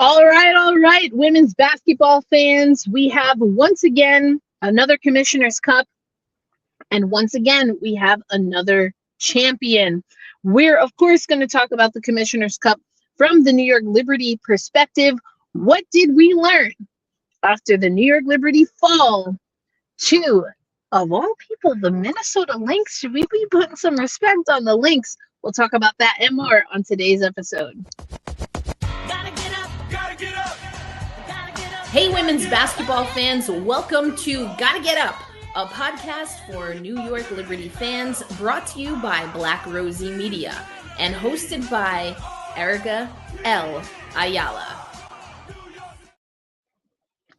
All right, women's basketball fans. We have once again another Commissioner's Cup, and once again we have another champion. We're, of course, going to talk about the Commissioner's Cup from the New York Liberty perspective. What did we learn after the New York Liberty fall to, of all people, the Minnesota Lynx? Should we be putting some respect on the Lynx? We'll talk about that and more on today's episode. Hey, women's basketball fans, welcome to Gotta Get Up, a podcast for New York Liberty fans, brought to you by Black Rosie Media and hosted by Erica L. Ayala.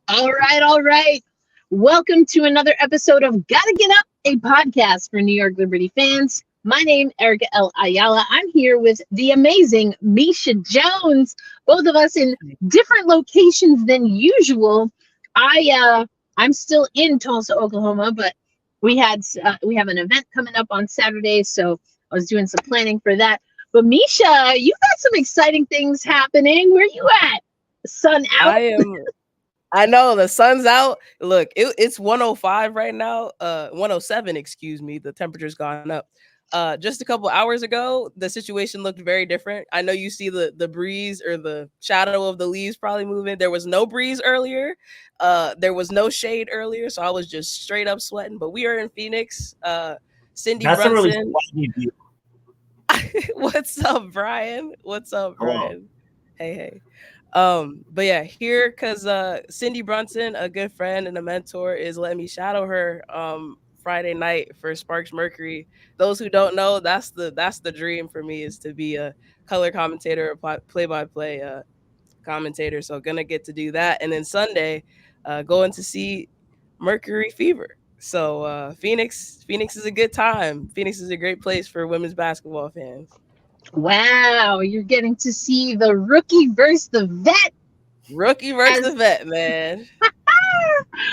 All right. Welcome to another episode of Gotta Get Up, a podcast for New York Liberty fans. My name, Erica L. Ayala. I'm here with the amazing Misha Jones, both of us in different locations than usual. I'm still in Tulsa, Oklahoma, but we have an event coming up on Saturday, so I was doing some planning for that. But Misha, you got some exciting things happening. Where you at? Sun out? I know the sun's out. Look, it's 105 right now. 107, excuse me. The temperature's gone up. Just a couple hours ago, the situation looked very different. I know you see the breeze or the shadow of the leaves probably moving. There was no breeze earlier. There was no shade earlier, so I was just straight up sweating. But we are in Phoenix. Cindy That's Brunson. Really What's up, Brian? Hello. Hey. But yeah, here because Cindy Brunson, a good friend and a mentor, is letting me shadow her Friday night for Sparks Mercury. Those who don't know, that's the dream for me, is to be a color commentator, a play-by-play commentator. So gonna get to do that, and then Sunday, going to see Mercury Fever. So Phoenix is a good time. Phoenix is a great place for women's basketball fans. Wow, you're getting to see the rookie versus the vet. Rookie versus the vet, man.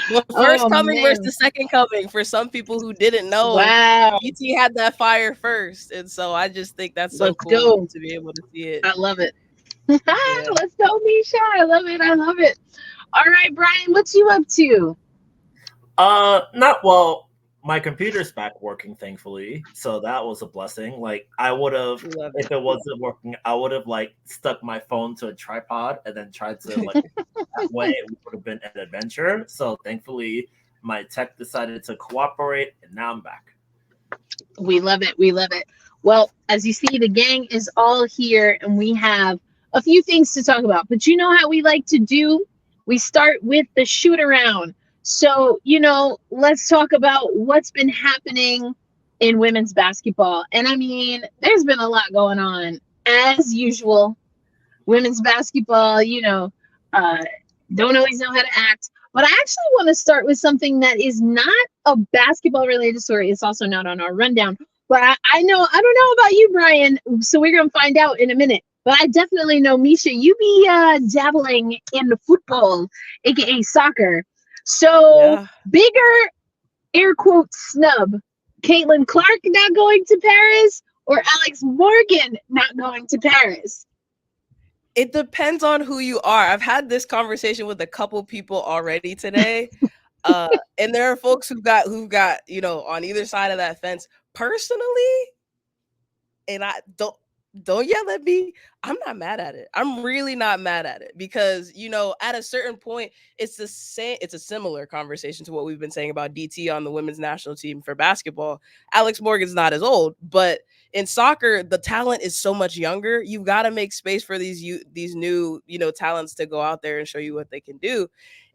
The first coming versus the second coming for some people who didn't know. Wow. DT had that fire first, and so I just think that's so cool to be able to see it. I love it. Yeah. Let's go, Misha. I love it. All right, Brian, what's you up to? Not well. My computer's back working, thankfully, so that was a blessing. Like, I would have, if it wasn't working, I would have stuck my phone to a tripod and then tried to that way. It would have been an adventure. So thankfully, my tech decided to cooperate, and now I'm back. We love it. Well, as you see, the gang is all here, and we have a few things to talk about. But you know how we like to do? We start with the shoot-around. So, let's talk about what's been happening in women's basketball. And I mean, there's been a lot going on. As usual, women's basketball, don't always know how to act. But I actually want to start with something that is not a basketball-related story. It's also not on our rundown. But I don't know about you, Brian, so we're going to find out in a minute. But I definitely know, Misha, you be dabbling in football, a.k.a. soccer. So, bigger, air quote, snub, Caitlin Clark not going to Paris or Alex Morgan not going to Paris? It depends on who you are. I've had this conversation with a couple people already today. And there are folks who've got, on either side of that fence. Personally, and I don't yell at me, I'm not mad at it. I'm really not mad at it because, at a certain point, it's a similar conversation to what we've been saying about DT on the women's national team for basketball. Alex Morgan's not as old, but in soccer, the talent is so much younger. You've got to make space for these new, talents to go out there and show you what they can do.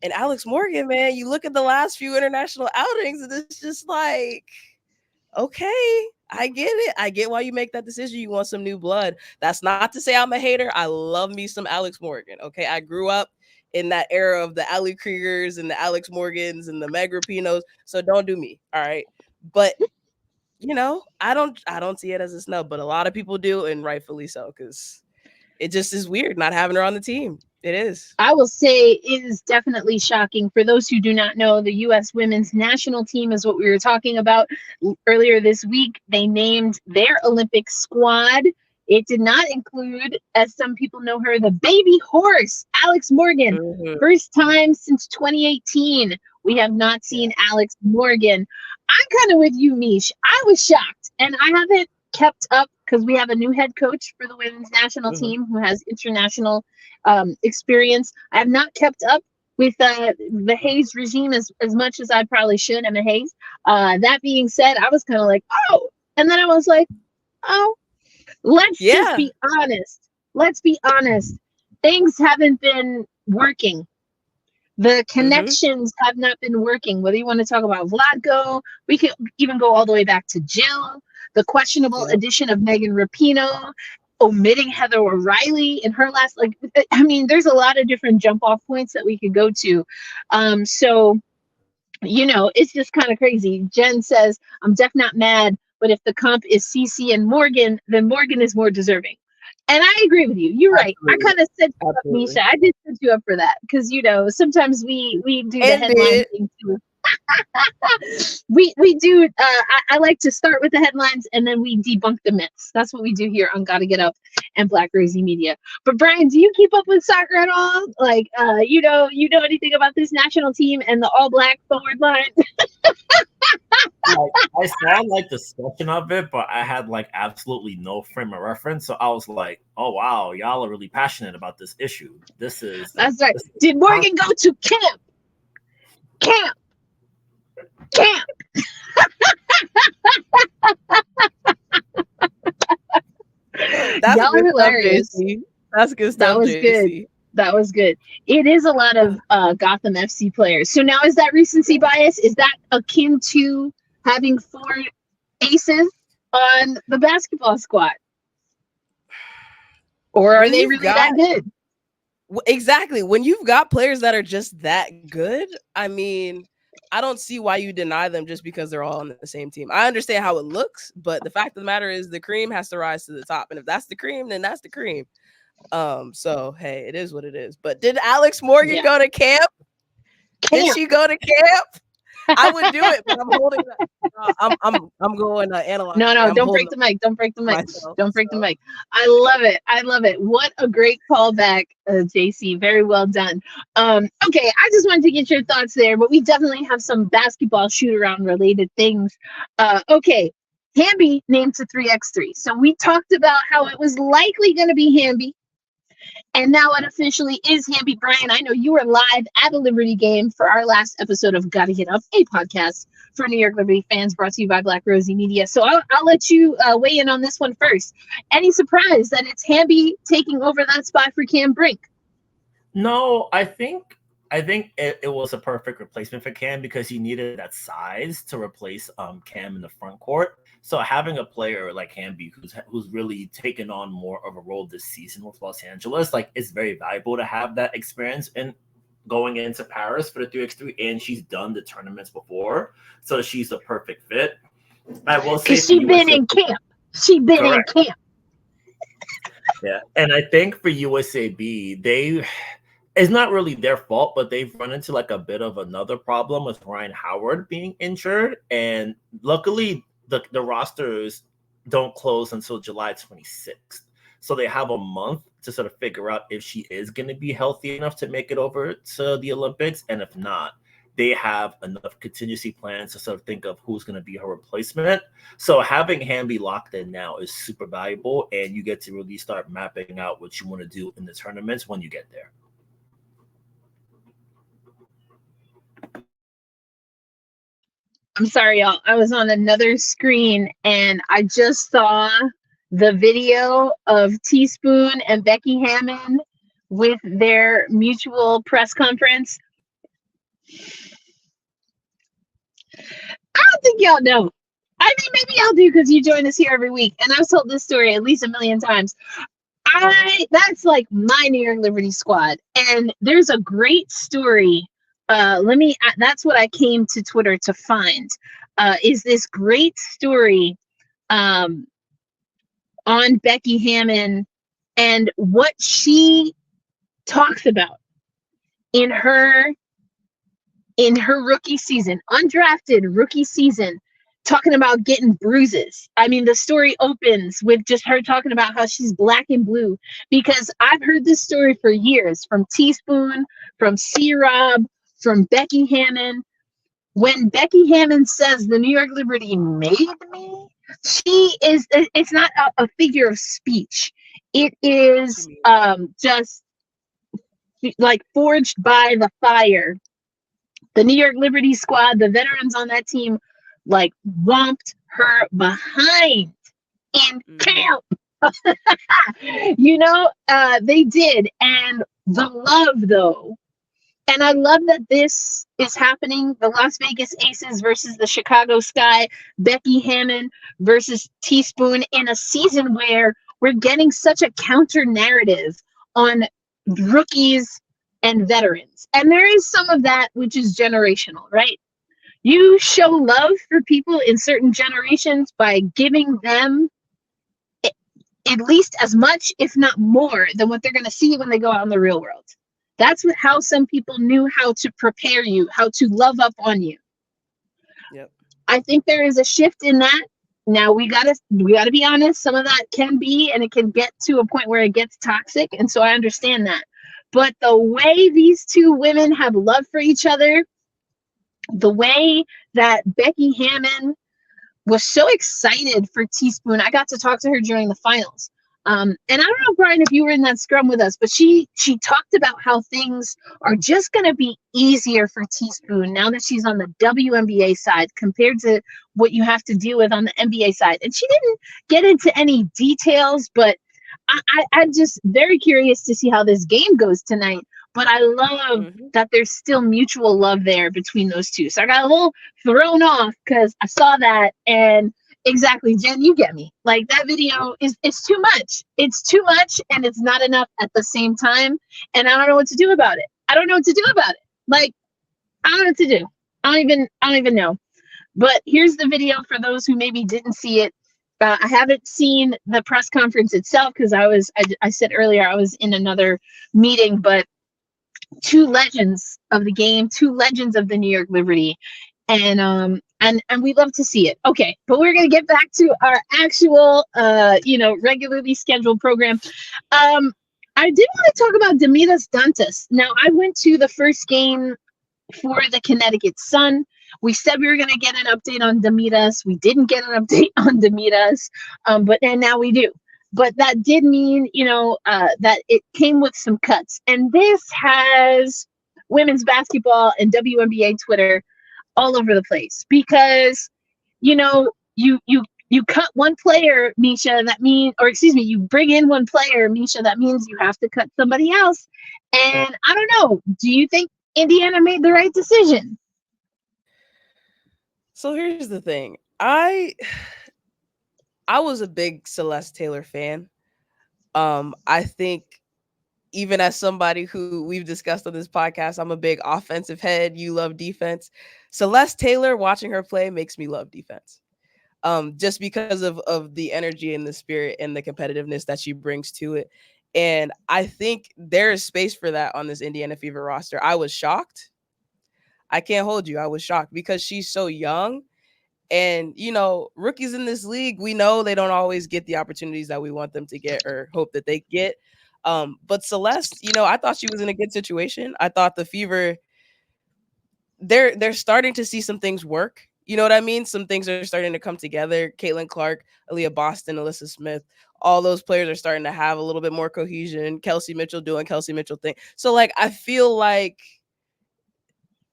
And Alex Morgan, man, you look at the last few international outings and it's just like, okay, I get it. I get why you make that decision. You want some new blood. That's not to say I'm a hater. I love me some Alex Morgan. Okay. I grew up in that era of the Ali Kriegers and the Alex Morgans and the Meg Rapinos. So don't do me. All right. But I don't see it as a snub, but a lot of people do, and rightfully so, because it just is weird not having her on the team. It is. I will say it is definitely shocking. For those who do not know, the U.S. women's national team is what we were talking about earlier this week. They named their Olympic squad It did not include, as some people know her, the baby horse, Alex Morgan. First time since 2018, we have not seen Alex Morgan. I'm kind of with you, Mish. I was shocked, and I haven't kept up because we have a new head coach for the women's national team who has international experience. I have not kept up with the Hayes regime as much as I probably should. Emma Hayes. That being said, I was kind of like, oh, and then I was like, oh, let's just be honest. Let's be honest. Things haven't been working. The connections have not been working. Whether you want to talk about Vlatko, we can even go all the way back to Jill, the questionable addition of Megan Rapinoe, omitting Heather O'Reilly in her last, like, I mean, there's a lot of different jump off points that we could go to. So, you know, it's just kind of crazy. Jen says, I'm definitely not mad, but if the comp is CC and Morgan, then Morgan is more deserving. And I agree with you. You're right. I kind of set you up, Misha. I did set you up for that because, you know, sometimes we do the headline thing too. we do. I like to start with the headlines and then we debunk the myths. That's what we do here on Gotta Get Up and Black Rosie Media. But Brian, do you keep up with soccer at all? Like, you know anything about this national team and the all black forward line? I saw like discussion of it, but I had like absolutely no frame of reference. So I was like, "Oh wow, y'all are really passionate about this issue." That's right. Did Morgan go to camp? Camp. That's y'all are hilarious. That's good stuff. That was good. That was good. It is a lot of Gotham FC players. So now, is that recency bias? Is that akin to having 4 aces on the basketball squad? Or are they really that good? Exactly. When you've got players that are just that good, I mean, I don't see why you deny them just because they're all on the same team. I understand how it looks, but the fact of the matter is the cream has to rise to the top. And if that's the cream, then that's the cream. So hey, it is what it is. But did Alex Morgan go to camp? Did she go to camp? I would do it, but I'm holding I'm going to analyze. No, don't break the mic. Don't break the mic. Don't break the mic. I love it. I love it. What a great callback, JC. Very well done. Okay, I just wanted to get your thoughts there, but we definitely have some basketball shoot-around related things. Okay, Hamby named to 3x3. So we talked about how it was likely going to be Hamby. And now it officially is Hamby. Brian, I know you were live at a Liberty game for our last episode of Gotta Get Up, a podcast for New York Liberty fans brought to you by Black Rosie Media. So I'll let you weigh in on this one first. Any surprise that it's Hamby taking over that spot for Cam Brink? No, I think it was a perfect replacement for Cam because he needed that size to replace Cam in the front court. So having a player like Hamby who's really taken on more of a role this season with Los Angeles, like, it's very valuable to have that experience in going into Paris for the 3x3, and she's done the tournaments before, so she's a perfect fit. I will say she's been in camp. She's been in camp. Yeah, and I think for USAB, it's not really their fault, but they've run into like a bit of another problem with Ryan Howard being injured, and luckily the rosters don't close until July 26th. So they have a month to sort of figure out if she is going to be healthy enough to make it over to the Olympics. And if not, they have enough contingency plans to sort of think of who's going to be her replacement. So having Hamby locked in now is super valuable, and you get to really start mapping out what you want to do in the tournaments when you get there. I'm sorry, y'all. I was on another screen and I just saw the video of Teaspoon and Becky Hammon with their mutual press conference. I don't think y'all know. I mean, maybe y'all do because you join us here every week. And I've told this story at least 1 million times. That's like my New York Liberty squad. And there's a great story. That's what I came to Twitter to find, is this great story on Becky Hammon and what she talks about in her rookie season, undrafted rookie season, talking about getting bruises. I mean, the story opens with just her talking about how she's black and blue, because I've heard this story for years from Teaspoon, from C-Rob, from Becky Hammon. When Becky Hammon says the New York Liberty made me, it's not a figure of speech. It is just like forged by the fire. The New York Liberty squad, the veterans on that team, like whomped her behind in camp. They did. And the love, though, and I love that this is happening. The Las Vegas Aces versus the Chicago Sky, Becky Hammon versus Teaspoon, in a season where we're getting such a counter narrative on rookies and veterans. And there is some of that which is generational, right? You show love for people in certain generations by giving them at least as much, if not more, than what they're going to see when they go out in the real world. That's how some people knew how to prepare you, how to love up on you. Yep. I think there is a shift in that. Now we gotta be honest. Some of that can be, and it can get to a point where it gets toxic, and so I understand that. But the way these two women have love for each other, the way that Becky Hammon was so excited for Teaspoon. I got to talk to her during the finals. And I don't know, Brian, if you were in that scrum with us, but she talked about how things are just going to be easier for Teaspoon now that she's on the WNBA side compared to what you have to deal with on the NBA side. And she didn't get into any details, but I'm just very curious to see how this game goes tonight. But I love that there's still mutual love there between those two. So I got a little thrown off because I saw that, and exactly, Jen, you get me. Like, that video it's too much. It's too much, and it's not enough at the same time. And I don't know what to do about it. Like, I don't know what to do. I don't even know. But here's the video for those who maybe didn't see it. I haven't seen the press conference itself because I said earlier I was in another meeting, but two legends of the game, two legends of the New York Liberty, and we love to see it. Okay, but we're gonna get back to our actual regularly scheduled program. I did want to talk about Demeanor Dantas. Now, I went to the first game for the Connecticut Sun. We said we were going to get an update on Demeanor. We didn't get an update on Demeanor, but now we do. But that did mean, that it came with some cuts. And this has women's basketball and WNBA Twitter all over the place because, you cut one player, Misha, you bring in one player, Misha, that means you have to cut somebody else. And I don't know, do you think Indiana made the right decision? So here's the thing. I was a big Celeste Taylor fan. I think even as somebody who we've discussed on this podcast, I'm a big offensive head. You love defense. Celeste Taylor, watching her play makes me love defense. Just because of the energy and the spirit and the competitiveness that she brings to it. And I think there is space for that on this Indiana Fever roster. I was shocked. I can't hold you. I was shocked because she's so young. And, rookies in this league, we know they don't always get the opportunities that we want them to get or hope that they get. But Celeste, I thought she was in a good situation. I thought the Fever, they're starting to see some things work. You know what I mean? Some things are starting to come together. Caitlin Clark, Aaliyah Boston, Alyssa Smith, all those players are starting to have a little bit more cohesion. Kelsey Mitchell doing Kelsey Mitchell thing. So, I feel like,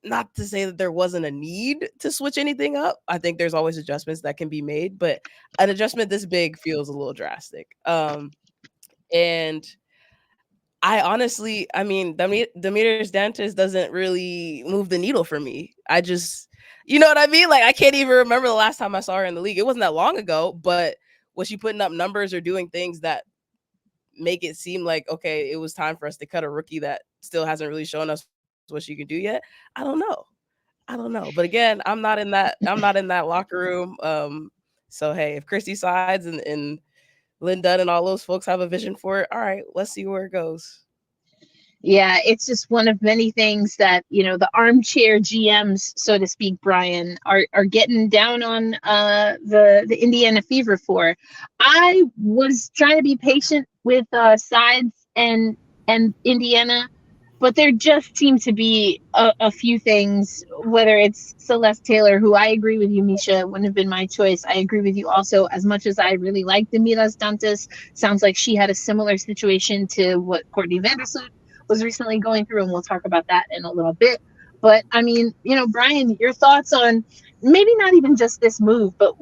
not to say that there wasn't a need to switch anything up. I think there's always adjustments that can be made, but an adjustment this big feels a little drastic. And I honestly, Demeanor Dantas doesn't really move the needle for me. I just, you know what I mean? I can't even remember the last time I saw her in the league. It wasn't that long ago, but was she putting up numbers or doing things that make it seem like, okay, it was time for us to cut a rookie that still hasn't really shown us what she can do yet? I don't know. But again, I'm not in that locker room. So hey, if Christy Sides and Lynn Dunn and all those folks have a vision for it, all right, let's see where it goes. Yeah, it's just one of many things that, the armchair GMs, so to speak, Brian, are getting down on the Indiana Fever for. I was trying to be patient with Sides and Indiana, but there just seem to be a few things, whether it's Celeste Taylor, who I agree with you, Misha, wouldn't have been my choice. I agree with you also, as much as I really like Demiras Dantas, sounds like she had a similar situation to what Courtney Vandersloot was recently going through, and we'll talk about that in a little bit. But I mean, Brian, your thoughts on maybe not even just this move, but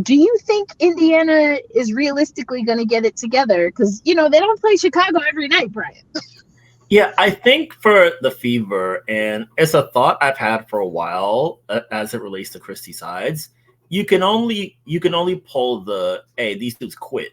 do you think Indiana is realistically going to get it together? Because, they don't play Chicago every night, Brian. Yeah, I think for the Fever, and it's a thought I've had for a while as it relates to Christy Sides. You can only pull the hey, these dudes quit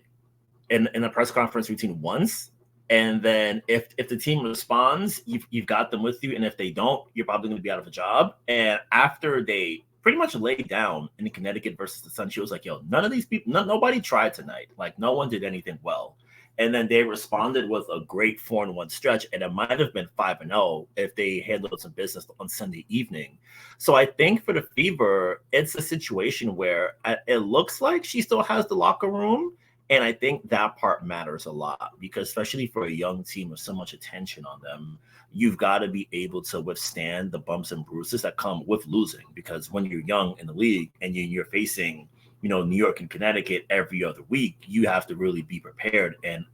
in a press conference routine once, and then if the team responds, you've got them with you, and if they don't, you're probably going to be out of a job. And after they pretty much laid down in Connecticut versus the Sun, she was like, "Yo, none of these people, nobody tried tonight. Like, no one did anything well." And then they responded with a great 4-1 stretch, and it might have been 5-0 if they handled some business on Sunday evening. So I think for the Fever, it's a situation where it looks like she still has the locker room, and I think that part matters a lot, because especially for a young team with so much attention on them, you've got to be able to withstand the bumps and bruises that come with losing. Because when you're young in the league and you're facing New York and Connecticut every other week, you have to really be prepared and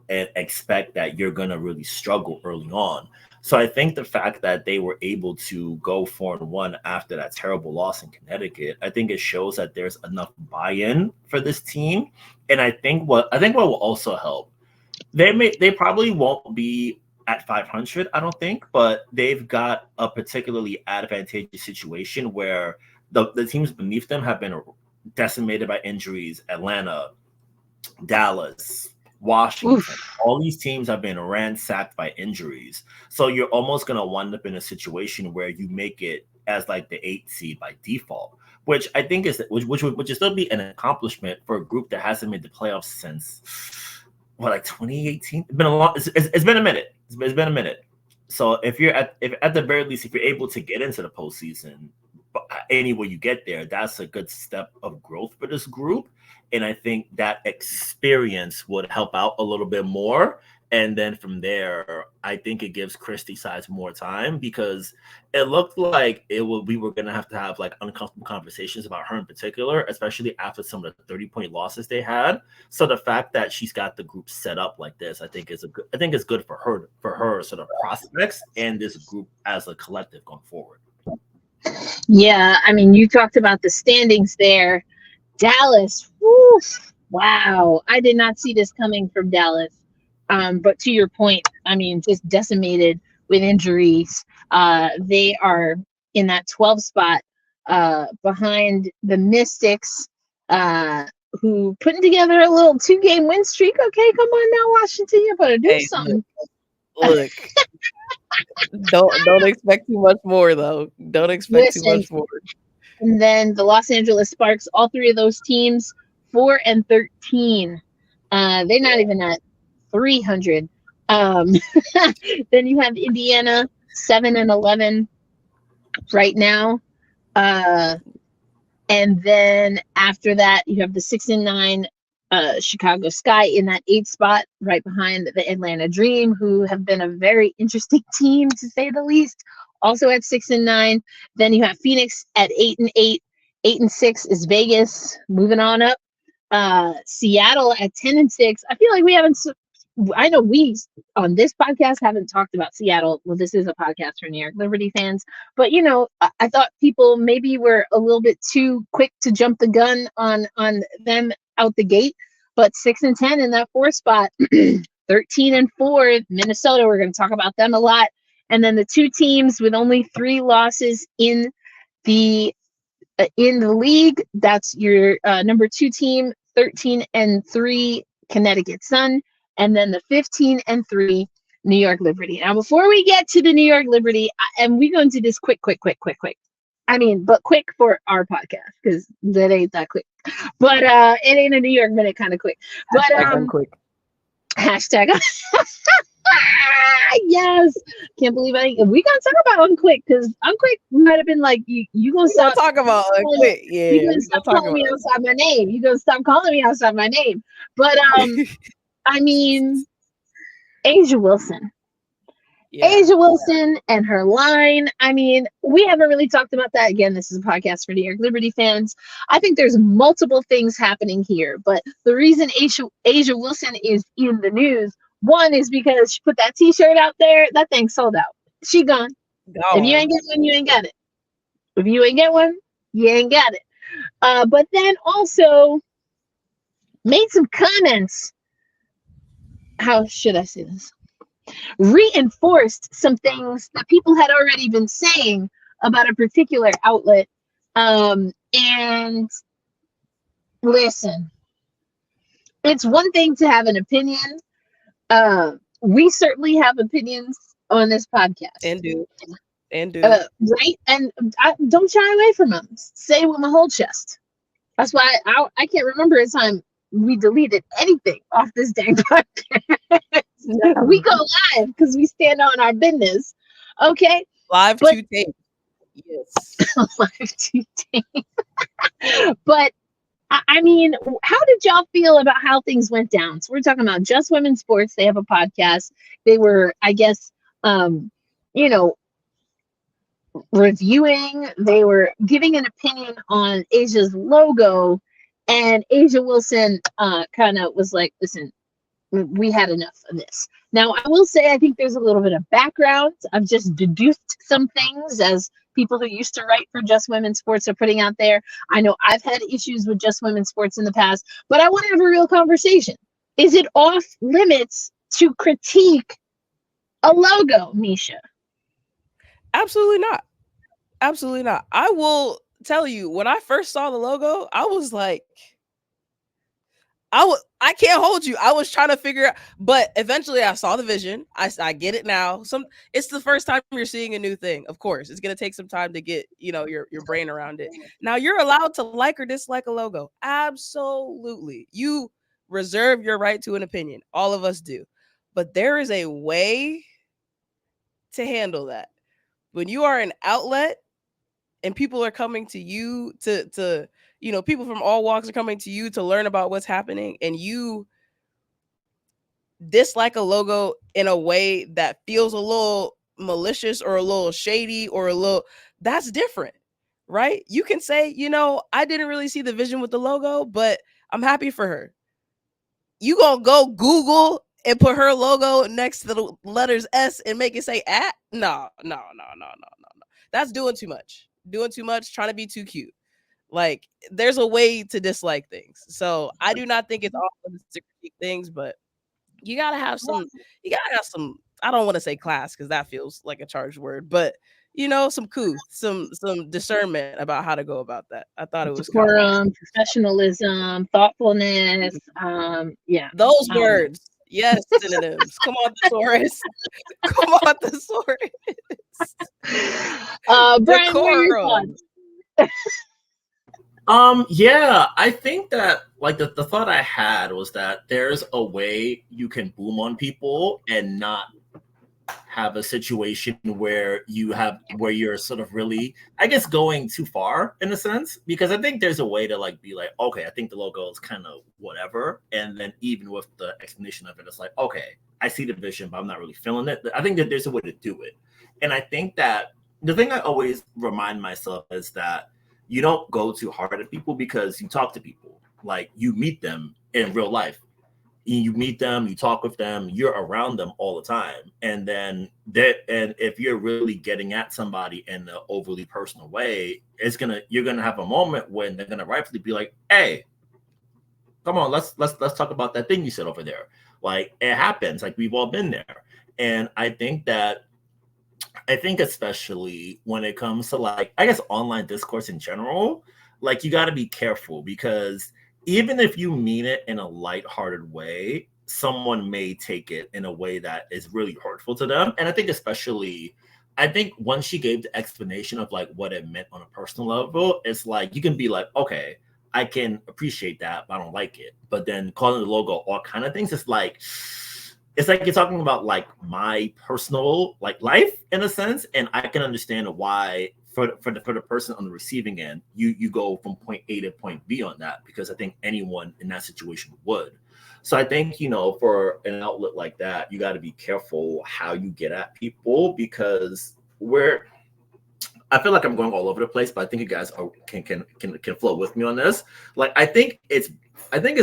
expect that you're going to really struggle early on. So I think the fact that they were able to go 4-1 after that terrible loss in Connecticut, I think it shows that there's enough buy-in for this team. And I think what will also help, they probably won't be at 500, I don't think, but they've got a particularly advantageous situation where the teams beneath them have been decimated by injuries. Atlanta, Dallas, Washington, all these teams have been ransacked by injuries. So you're almost going to wind up in a situation where you make it as like the 8th seed by default, which I think which would still be an accomplishment for a group that hasn't made the playoffs since 2018. It's been a long. It's been a minute. It's been a minute. So if at the very least, if you're able to get into the postseason, any way you get there, that's a good step of growth for this group. And I think that experience would help out a little bit more. And then from there, I think it gives Christy Sides more time, because it looked like we were going to have like uncomfortable conversations about her in particular, especially after some of the 30-point losses they had. So the fact that she's got the group set up like this, I think is good for her sort of prospects and this group as a collective going forward. Yeah, I mean, you talked about the standings there. Dallas, whew, wow. I did not see this coming from Dallas. But to your point, I mean, just decimated with injuries. They are in that 12 spot behind the Mystics, who putting together a little 2-game win streak. Okay, come on now, Washington, you better do something. Look. Don't expect too much more, though. Don't expect too much more. And then the Los Angeles Sparks, all three of those teams, 4-13. They're not even at 300. Then you have Indiana, 7-11 right now. And then after that, you have the 6-9 Chicago Sky in that 8th spot, right behind the Atlanta Dream, who have been a very interesting team, to say the least, also at 6-9. Then you have Phoenix at 8-8. 8-6 is Vegas, moving on up. Seattle at 10-6. I feel like I know we on this podcast haven't talked about Seattle. Well, this is a podcast for New York Liberty fans, but I thought people maybe were a little bit too quick to jump the gun on them out the gate. But 6-10 in that 4th spot, 13-4 Minnesota. We're going to talk about them a lot. And then the two teams with only 3 losses in the league. That's your number 2 team, 13-3 Connecticut Sun. And then the 15-3 New York Liberty. Now, before we get to the New York Liberty, and we're going to do this quick. I mean, but quick for our podcast, because that ain't that quick. But it ain't a New York minute kind of quick. But quick. Hashtag. Yes. Can't believe we gonna talk about Unquick because Unquick might have been like, you gonna stop talk about Unquick. Yeah. You gonna stop calling me outside my name. You gonna stop calling me outside my name. But I mean, Asia Wilson. Yeah. Asia Wilson and her line. I mean, we haven't really talked about that. Again, this is a podcast for New York Liberty fans. I think there's multiple things happening here, but the reason Asia Wilson is in the news, one is because she put that t-shirt out there. That thing sold out. She gone. If you ain't get one, you ain't got it. If you ain't get one, you ain't got it. But then also made some comments. How should I say this? Reinforced some things that people had already been saying about a particular outlet. And listen, it's one thing to have an opinion. We certainly have opinions on this podcast. And do. Right? And I don't shy away from them. Say it with my whole chest. That's why I can't remember a time we deleted anything off this dang podcast. We go live because we stand on our business. Okay? Live to tape. Yes. Live to tape. But I mean, how did y'all feel about how things went down? So we're talking about Just Women's Sports. They have a podcast. They were, I guess, reviewing. They were giving an opinion on Asia's logo. And Asia Wilson kind of was like, listen, we had enough of this. Now, I will say, I think there's a little bit of background. I've just deduced some things as people who used to write for Just Women's Sports are putting out there. I know I've had issues with Just Women's Sports in the past, but I want to have a real conversation. Is it off limits to critique a logo, Misha? Absolutely not. Absolutely not. I will tell you, when I first saw the logo, I was like, I can't hold you. I was trying to figure out, but eventually I saw the vision. I get it now. It's the first time you're seeing a new thing. Of course, it's gonna take some time to get your brain around it. Now you're allowed to like or dislike a logo. Absolutely, you reserve your right to an opinion. All of us do, but there is a way to handle that. When you are an outlet and people are coming to you to people from all walks are coming to you to learn about what's happening, and you dislike a logo in a way that feels a little malicious or a little shady or that's different, right? You can say, I didn't really see the vision with the logo, but I'm happy for her. You gonna go Google and put her logo next to the letters S and make it say at? No. That's doing too much. Trying to be too cute. Like, there's a way to dislike things. So I do not think it's all to critique things, but you gotta have some, I don't want to say class because that feels like a charged word, but some some discernment about how to go about that. I thought it was decorum, professionalism, thoughtfulness. Yeah. Those words. Yes, synonyms. Come on, thesaurus. Come on, thesaurus. Brian, what are your thoughts? Yeah, I think that like the thought I had was that there's a way you can boom on people and not have a situation where you're sort of really, I guess, going too far in a sense, because I think there's a way to like be like, okay, I think the logo is kind of whatever, and then even with the explanation of it, it's like, okay, I see the vision, but I'm not really feeling it. I think that there's a way to do it, and I think that the thing I always remind myself is that you don't go too hard at people because you talk to people, like you meet them in real life. You meet them, you talk with them, you're around them all the time. And then and if you're really getting at somebody in an overly personal way, you're gonna have a moment when they're gonna rightfully be like, hey, come on, let's talk about that thing you said over there. Like, it happens, like we've all been there. And I think especially when it comes to like, I guess, online discourse in general, like you gotta be careful, because even if you mean it in a lighthearted way, someone may take it in a way that is really hurtful to them. And I think once she gave the explanation of like what it meant on a personal level, it's like you can be like, okay, I can appreciate that, but I don't like it. But then calling the logo all kind of things, it's like, it's like you're talking about like my personal like life in a sense, and I can understand why for the person on the receiving end, you go from point A to point B on that, because I think anyone in that situation would. So I think, for an outlet like that, you got to be careful how you get at people, because I feel like I'm going all over the place, but I think you guys can flow with me on this. Like, I think it's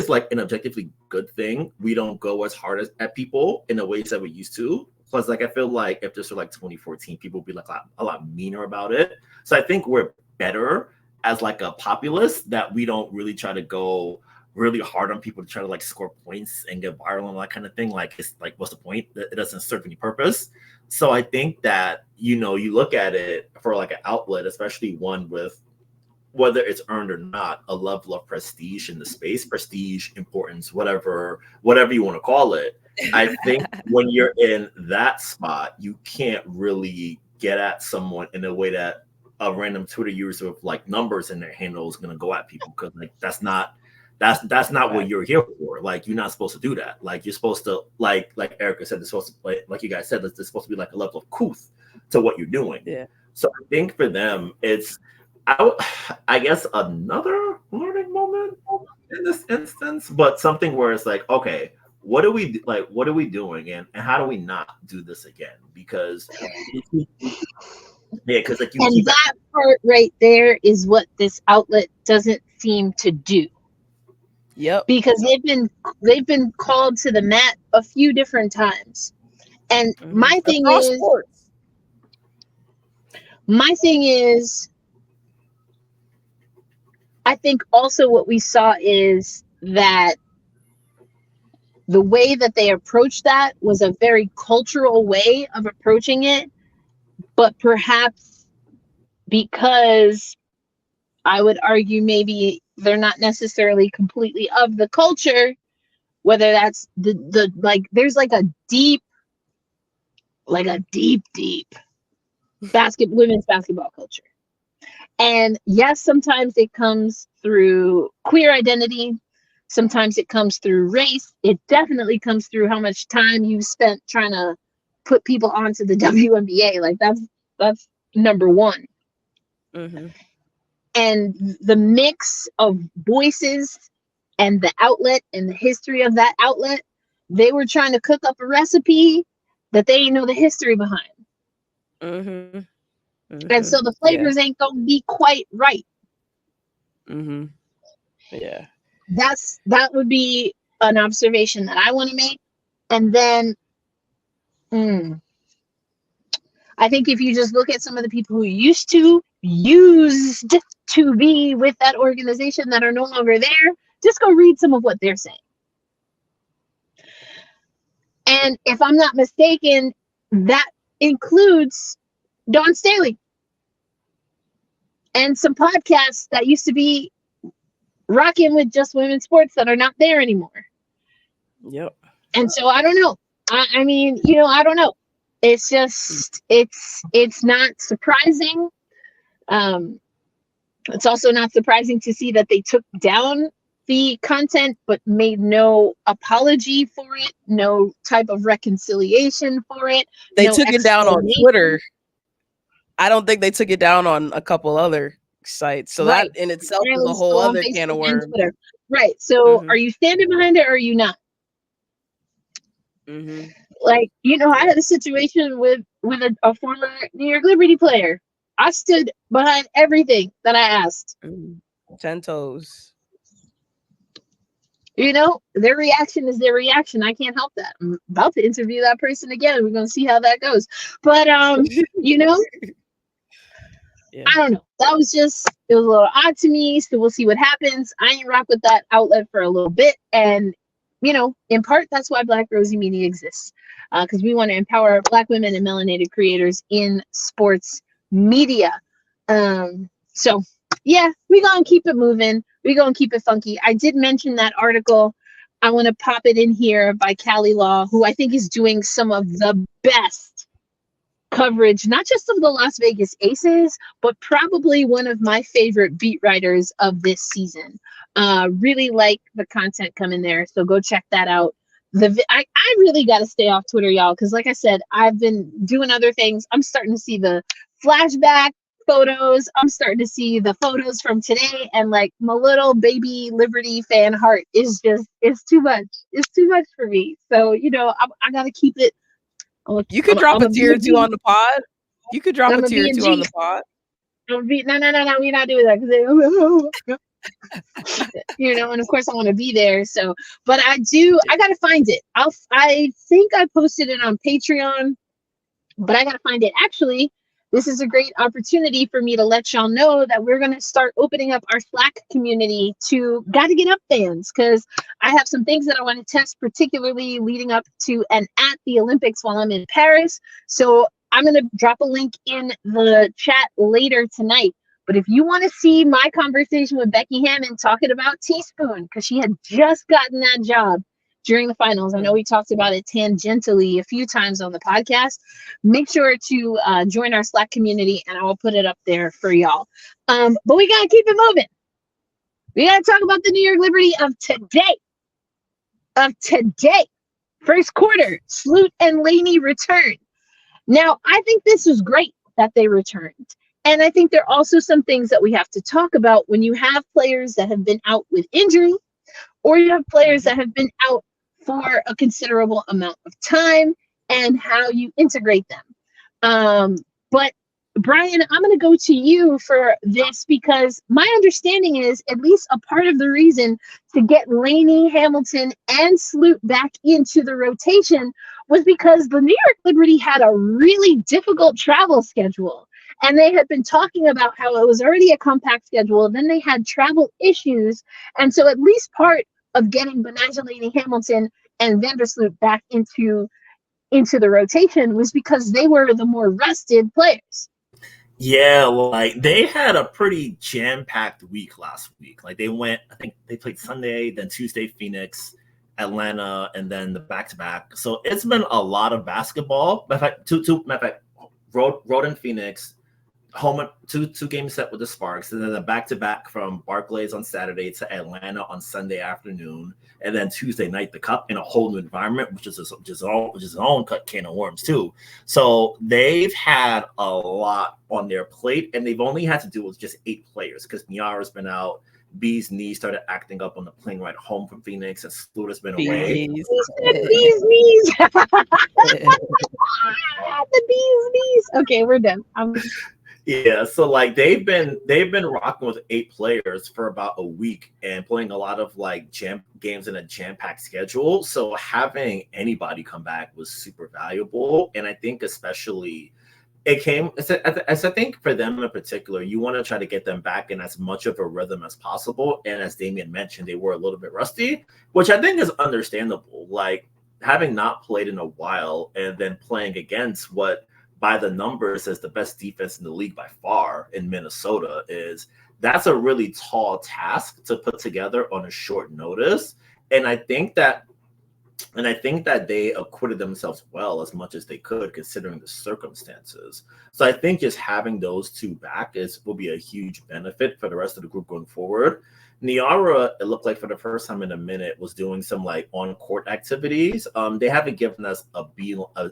like an objectively good thing we don't go as hard at people in the ways that we used to. Plus, like, I feel like if this were like 2014, people would be like a lot meaner about it. So I think we're better as like a populace that we don't really try to go really hard on people to try to like score points and get viral and that kind of thing. Like, it's like, what's the point? It doesn't serve any purpose. So I think that, you look at it for like an outlet, especially one with, whether it's earned or not, a level of prestige in the space, prestige, importance, whatever you want to call it. I think when you're in that spot, you can't really get at someone in a way that a random Twitter user with like numbers in their handle is going to go at people, because like that's not what you're here for. Like, you're not supposed to do that. Like, you're supposed to, like Erica said, it's supposed to, like you guys said, there's supposed to be like a level of couth to what you're doing. Yeah. So I think for them, it's, I guess, another learning moment in this instance, but something where it's like, okay, what are we doing, and how do we not do this again? Because because like that part right there is what this outlet doesn't seem to do. Yep. Because they've been called to the mat a few different times. And my thing is, I think also what we saw is that the way that they approached that was a very cultural way of approaching it, but perhaps because I would argue maybe they're not necessarily completely of the culture, whether that's the like, there's like a deep women's basketball culture. And yes, sometimes it comes through queer identity. Sometimes it comes through race. It definitely comes through how much time you spent trying to put people onto the WNBA. Like, that's number one. Mm-hmm. And the mix of voices and the outlet and the history of that outlet, they were trying to cook up a recipe that they didn't know the history behind. Mm-hmm. Mm-hmm. And so the flavors ain't gonna be quite right. Mm-hmm. Yeah. That would be an observation that I want to make. And then I think if you just look at some of the people who used to be with that organization that are no longer there, just go read some of what they're saying. And if I'm not mistaken, that includes Dawn Staley and some podcasts that used to be rocking with just women's sports that are not there anymore. Yep. And so I don't know. I mean, I don't know. It's just, it's not surprising. It's also not surprising to see that they took down the content, but made no apology for it, no type of reconciliation for it. They took it down on Twitter. I don't think they took it down on a couple other sites. So that in itself is a whole other can of worms. Right. So are you standing behind it or are you not? Mm-hmm. Like, I had a situation with a former New York Liberty player. I stood behind everything that I asked. 10 toes. Their reaction is their reaction. I can't help that. I'm about to interview that person again. We're going to see how that goes. But, Yeah. I don't know. That was it was a little odd to me. So we'll see what happens. I ain't rock with that outlet for a little bit. And, in part, that's why Black Rosie Media exists. Because we want to empower Black women and melanated creators in sports media. So, yeah, we're going to keep it moving. We're going to keep it funky. I did mention that article. I want to pop it in here by Callie Law, who I think is doing some of the best coverage, not just of the Las Vegas Aces, but probably one of my favorite beat writers of this season. Really like the content coming there. So go check that out. I really got to stay off Twitter, y'all, because like I said, I've been doing other things. I'm starting to see the flashback photos. I'm starting to see the photos from today, and like my little baby Liberty fan heart is just, it's too much. It's too much for me. So, you know, I got to keep it. You could drop a tier or two on the pod. You could drop a tier or two on the pod. No, we're not doing that because you know, and of course I want to be there. So, but I gotta find it. I think I posted it on Patreon, but I gotta find it. Actually, this is a great opportunity for me to let y'all know that we're gonna start opening up our Slack community to Gotta Get Up fans, because I have some things that I want to test, particularly leading up to and at the Olympics while I'm in Paris. So I'm gonna drop a link in the chat later tonight. But if you want to see my conversation with Becky Hammond talking about Teaspoon, because she had just gotten that job during the finals. I know we talked about it tangentially a few times on the podcast. Make sure to join our Slack community, and I will put it up there for y'all. But we got to keep it moving. We got to talk about the New York Liberty of today. First quarter, Sloot and Laney returned. Now, I think this was great that they returned. And I think there are also some things that we have to talk about when you have players that have been out with injury, or you have players that have been out for a considerable amount of time, and how you integrate them. But Brian, I'm going to go to you for this, because my understanding is at least a part of the reason to get Laney, Hamilton, and Sloot back into the rotation was because the New York Liberty had a really difficult travel schedule. And they had been talking about how it was already a compact schedule. Then they had travel issues. And so at least part of getting Laney, Hamilton, and Vandersloot back into the rotation was because they were the more rested players. Yeah, like they had a pretty jam-packed week last week. Like they went, I think they played Sunday, then Tuesday, Phoenix, Atlanta, and then the back-to-back. So it's been a lot of basketball. Matter of fact, road in Phoenix, home at two game set with the Sparks, and then the back-to-back from Barclays on Saturday to Atlanta on Sunday afternoon, and then Tuesday night the Cup in a whole new environment, which is its own can of worms too. So they've had a lot on their plate, and they've only had to deal with just 8 players because Niara's been out. B's knee started acting up on the plane ride home from Phoenix, and Sloot has been away. B's knees. The bee's knees. Okay, we're done. Yeah, so like they've been rocking with 8 players for about a week and playing a lot of like jam games in a jam-packed schedule. So having anybody come back was super valuable, and I think especially it came as I think for them in particular, you want to try to get them back in as much of a rhythm as possible. And as Damian mentioned, they were a little bit rusty, which I think is understandable. Like having not played in a while and then playing against what by the numbers as the best defense in the league by far in Minnesota that's a really tall task to put together on a short notice. And I think that they acquitted themselves well as much as they could considering the circumstances. So I think just having those 2 back will be a huge benefit for the rest of the group going forward. Niara, it looked like for the first time in a minute, was doing some like on-court activities. They haven't given us a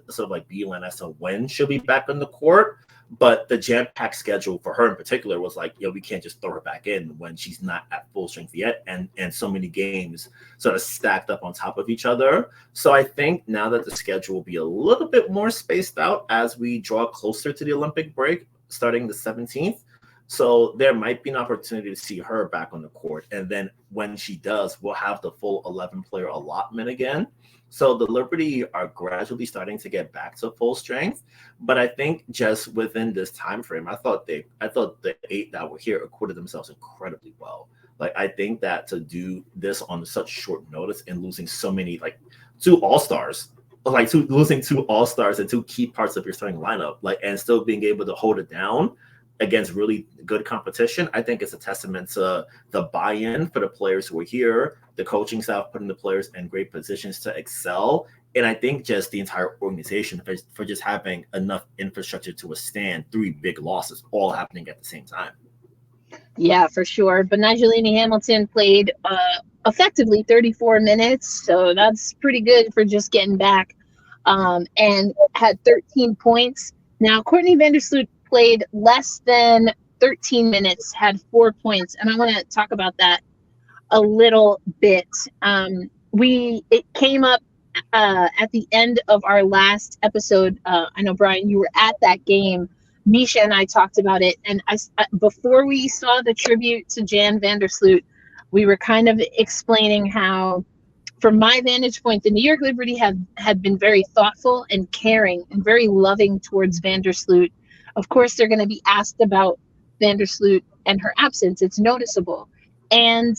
sort of like beeline as to when she'll be back on the court, but the jam-packed schedule for her in particular was like, we can't just throw her back in when she's not at full strength yet, and so many games sort of stacked up on top of each other. So I think now that the schedule will be a little bit more spaced out as we draw closer to the Olympic break, starting the 17th. So there might be an opportunity to see her back on the court. And then when she does, we'll have the full 11-player allotment again. So the Liberty are gradually starting to get back to full strength. But I think just within this time frame, I thought the 8 that were here acquitted themselves incredibly well. Like I think that to do this on such short notice and losing so many, like 2 all-stars, losing 2 all-stars and 2 key parts of your starting lineup, like, and still being able to hold it down against really good competition, I think it's a testament to the buy-in for the players who are here, the coaching staff putting the players in great positions to excel, and I think just the entire organization for just having enough infrastructure to withstand 3 big losses all happening at the same time. Yeah, for sure. But Laney Hamilton played effectively 34 minutes. So that's pretty good for just getting back. And had 13 points. Now, Courtney Vandersloot played less than 13 minutes, had 4 points. And I want to talk about that a little bit. It came up at the end of our last episode. I know, Brian, you were at that game. Misha and I talked about it. And before we saw the tribute to Jan Vandersloot, we were kind of explaining how, from my vantage point, the New York Liberty had been very thoughtful and caring and very loving towards Vandersloot. Of course, they're going to be asked about Vandersloot and her absence. It's noticeable. And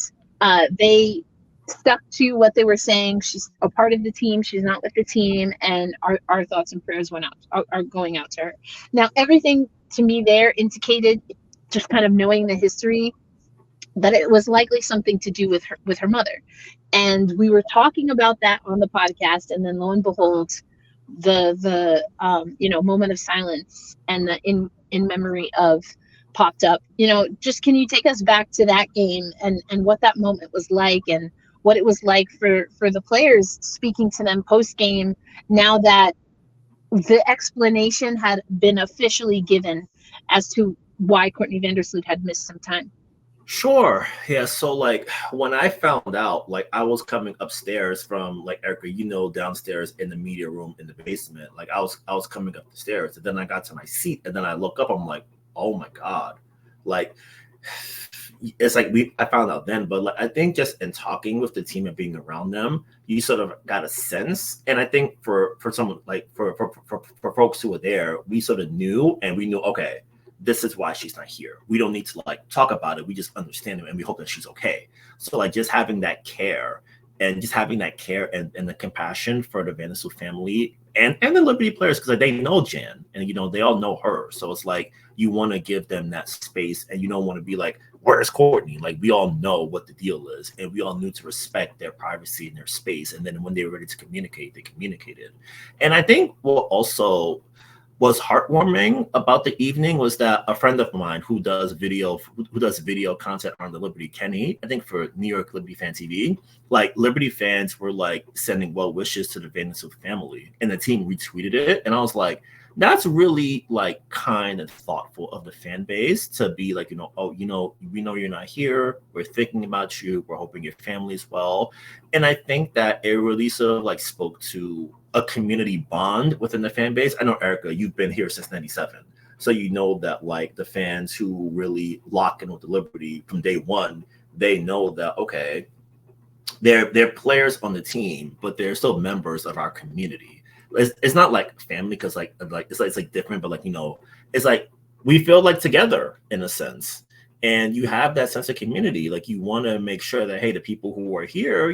they stuck to what they were saying. She's a part of the team. She's not with the team. And our thoughts and prayers are going out to her. Now, everything to me there indicated, just kind of knowing the history, that it was likely something to do with her mother. And we were talking about that on the podcast, and then lo and behold, the moment of silence and the in memory of popped up. Just, can you take us back to that game and what that moment was like, and what it was like for the players, speaking to them post game, now that the explanation had been officially given as to why Courtney Vandersloot had missed some time? Sure. Yeah. So like when I found out, like I was coming upstairs from, like, Erica, downstairs in the media room in the basement. Like I was coming up the stairs, and then I got to my seat, and then I look up. I'm like, oh my god, like it's like I found out then, but like I think just in talking with the team and being around them, you sort of got a sense. And I think for someone like for folks who were there, we sort of knew, and we knew, okay, this is why she's not here. We don't need to like talk about it. We just understand it, and we hope that she's okay. So like just having that care and the compassion for the Vandersloot family and the Liberty players, because like, they know Jan, and they all know her. So it's like you want to give them that space, and you don't want to be like, where's Courtney? Like, we all know what the deal is, and we all knew to respect their privacy and their space. And then when they were ready to communicate, they communicated. And I think what also was heartwarming about the evening was that a friend of mine who does video content on the Liberty, Kenny, I think for New York Liberty Fan TV, like Liberty fans were like sending well wishes to the Vandersloot family, and the team retweeted it. And I was like, that's really like kind and thoughtful of the fan base to be like, we know you're not here. We're thinking about you. We're hoping your family's well. And I think that it really sort of like spoke to a community bond within the fan base. I know, Erica, you've been here since '97. So you know that like the fans who really lock in with the Liberty from day one, they know that, okay, they're players on the team, but they're still members of our community. It's not like family, because like it's like different, but like, it's like we feel like together in a sense. And you have that sense of community. Like you want to make sure that, hey, the people who are here,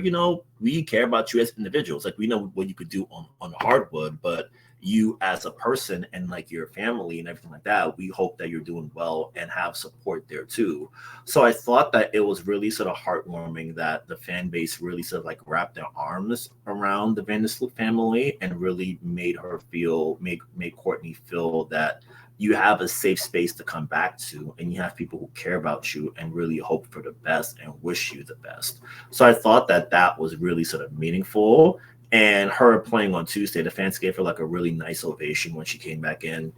we care about you as individuals. Like we know what you could do on hardwood, but you as a person and like your family and everything like that, we hope that you're doing well and have support there too. So I thought that it was really sort of heartwarming that the fan base really sort of like wrapped their arms around the Vandersloot family and really made Courtney feel that you have a safe space to come back to, and you have people who care about you and really hope for the best and wish you the best. So I thought that was really sort of meaningful. And her playing on Tuesday, the fans gave her like a really nice ovation when she came back in.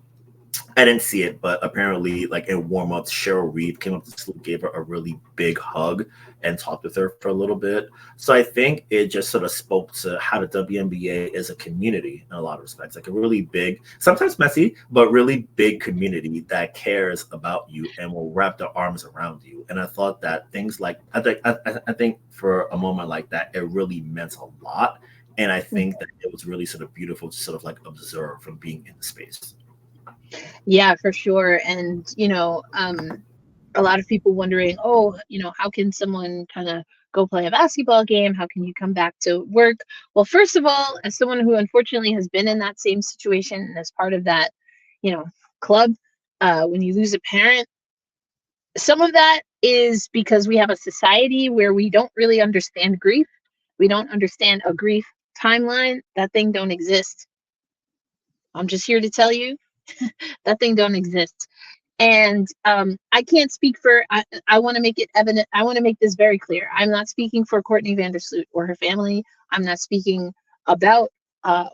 I didn't see it, but apparently, like in warm-ups, Cheryl Reeve came up to Sloop, gave her a really big hug and talked with her for a little bit. So I think it just sort of spoke to how the WNBA is a community in a lot of respects, like a really big, sometimes messy, but really big community that cares about you and will wrap their arms around you. And I thought that things like, I think for a moment like that, it really meant a lot. And I think that it was really sort of beautiful to sort of like observe from being in the space. Yeah, for sure. And, a lot of people wondering, how can someone kind of go play a basketball game? How can you come back to work? Well, first of all, as someone who unfortunately has been in that same situation and as part of that, club, when you lose a parent, some of that is because we have a society where we don't really understand grief. We don't understand a grief timeline. That thing don't exist. I'm just here to tell you that thing don't exist. And I can't speak for, I want to make it evident. I want to make this very clear. I'm not speaking for Courtney Vandersloot or her family. I'm not speaking about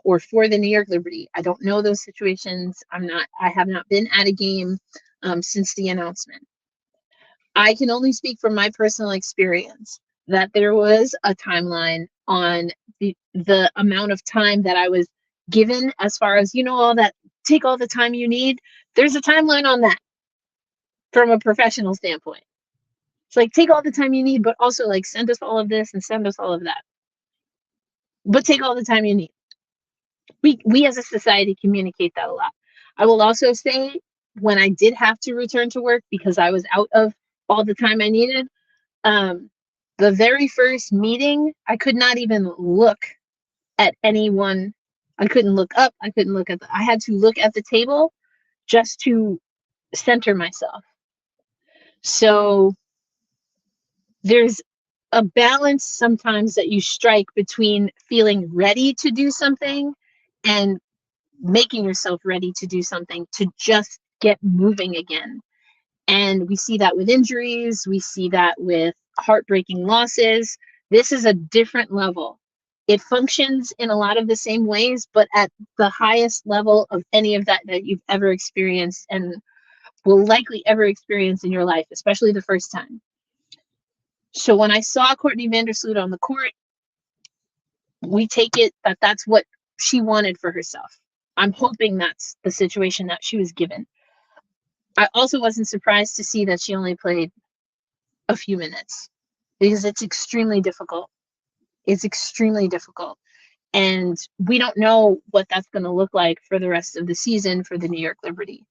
or for the New York Liberty. I don't know those situations. I have not been at a game since the announcement. I can only speak from my personal experience that there was a timeline on the amount of time that I was given as far as, all that, take all the time you need. There's a timeline on that from a professional standpoint. It's like, take all the time you need, but also like send us all of this and send us all of that. But take all the time you need. We as a society communicate that a lot. I will also say when I did have to return to work because I was out of all the time I needed, the very first meeting, I could not even look at anyone. I couldn't look up. I couldn't look I had to look at the table just to center myself. So there's a balance sometimes that you strike between feeling ready to do something and making yourself ready to do something to just get moving again. And we see that with injuries. We see that with heartbreaking losses. This is a different level. It functions in a lot of the same ways, but at the highest level of any of that you've ever experienced and will likely ever experience in your life, especially the first time. So when I saw Courtney Vandersloot on the court, we take it that that's what she wanted for herself. I'm hoping that's the situation that she was given. I also wasn't surprised to see that she only played a few minutes because it's extremely difficult. It's extremely difficult. And we don't know what that's going to look like for the rest of the season for the New York Liberty.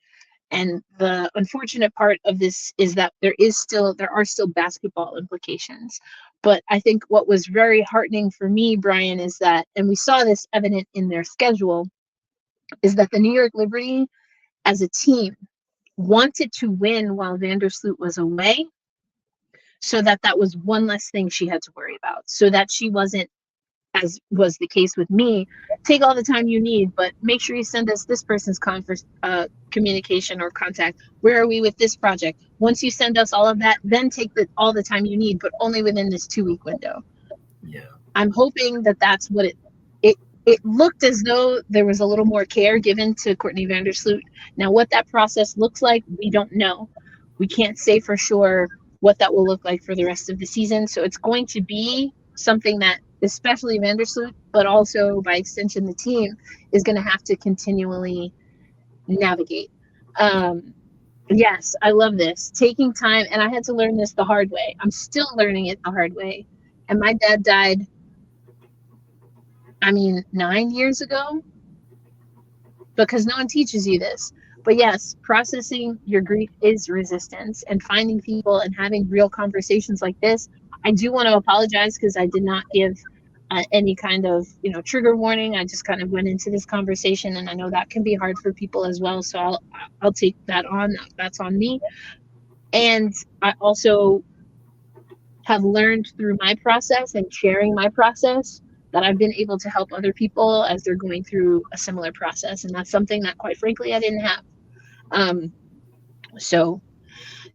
And the unfortunate part of this is that there are still basketball implications. But I think what was very heartening for me, Brian, is that, and we saw this evident in their schedule, is that the New York Liberty as a team wanted to win while Vandersloot was away so that was one less thing she had to worry about, so that she wasn't, as was the case with me, take all the time you need, but make sure you send us this person's communication or contact. Where are we with this project? Once you send us all of that, then take all the time you need, but only within this 2-week window. Yeah. I'm hoping that that's what it looked as though there was a little more care given to Courtney Vandersloot. Now, what that process looks like, we don't know. We can't say for sure what that will look like for the rest of the season. So it's going to be something that, especially Vandersloot, but also by extension the team, is going to have to continually navigate. Yes, I love this. Taking time, and I had to learn this the hard way. I'm still learning it the hard way. And my dad died, 9 years ago, because no one teaches you this. But yes, processing your grief is resistance, and finding people and having real conversations like this. I do want to apologize because I did not give any kind of trigger warning. I just kind of went into this conversation, and I know that can be hard for people as well. So I'll take that on. That's on me. And I also have learned through my process and sharing my process that I've been able to help other people as they're going through a similar process. And that's something that, quite frankly, I didn't have. So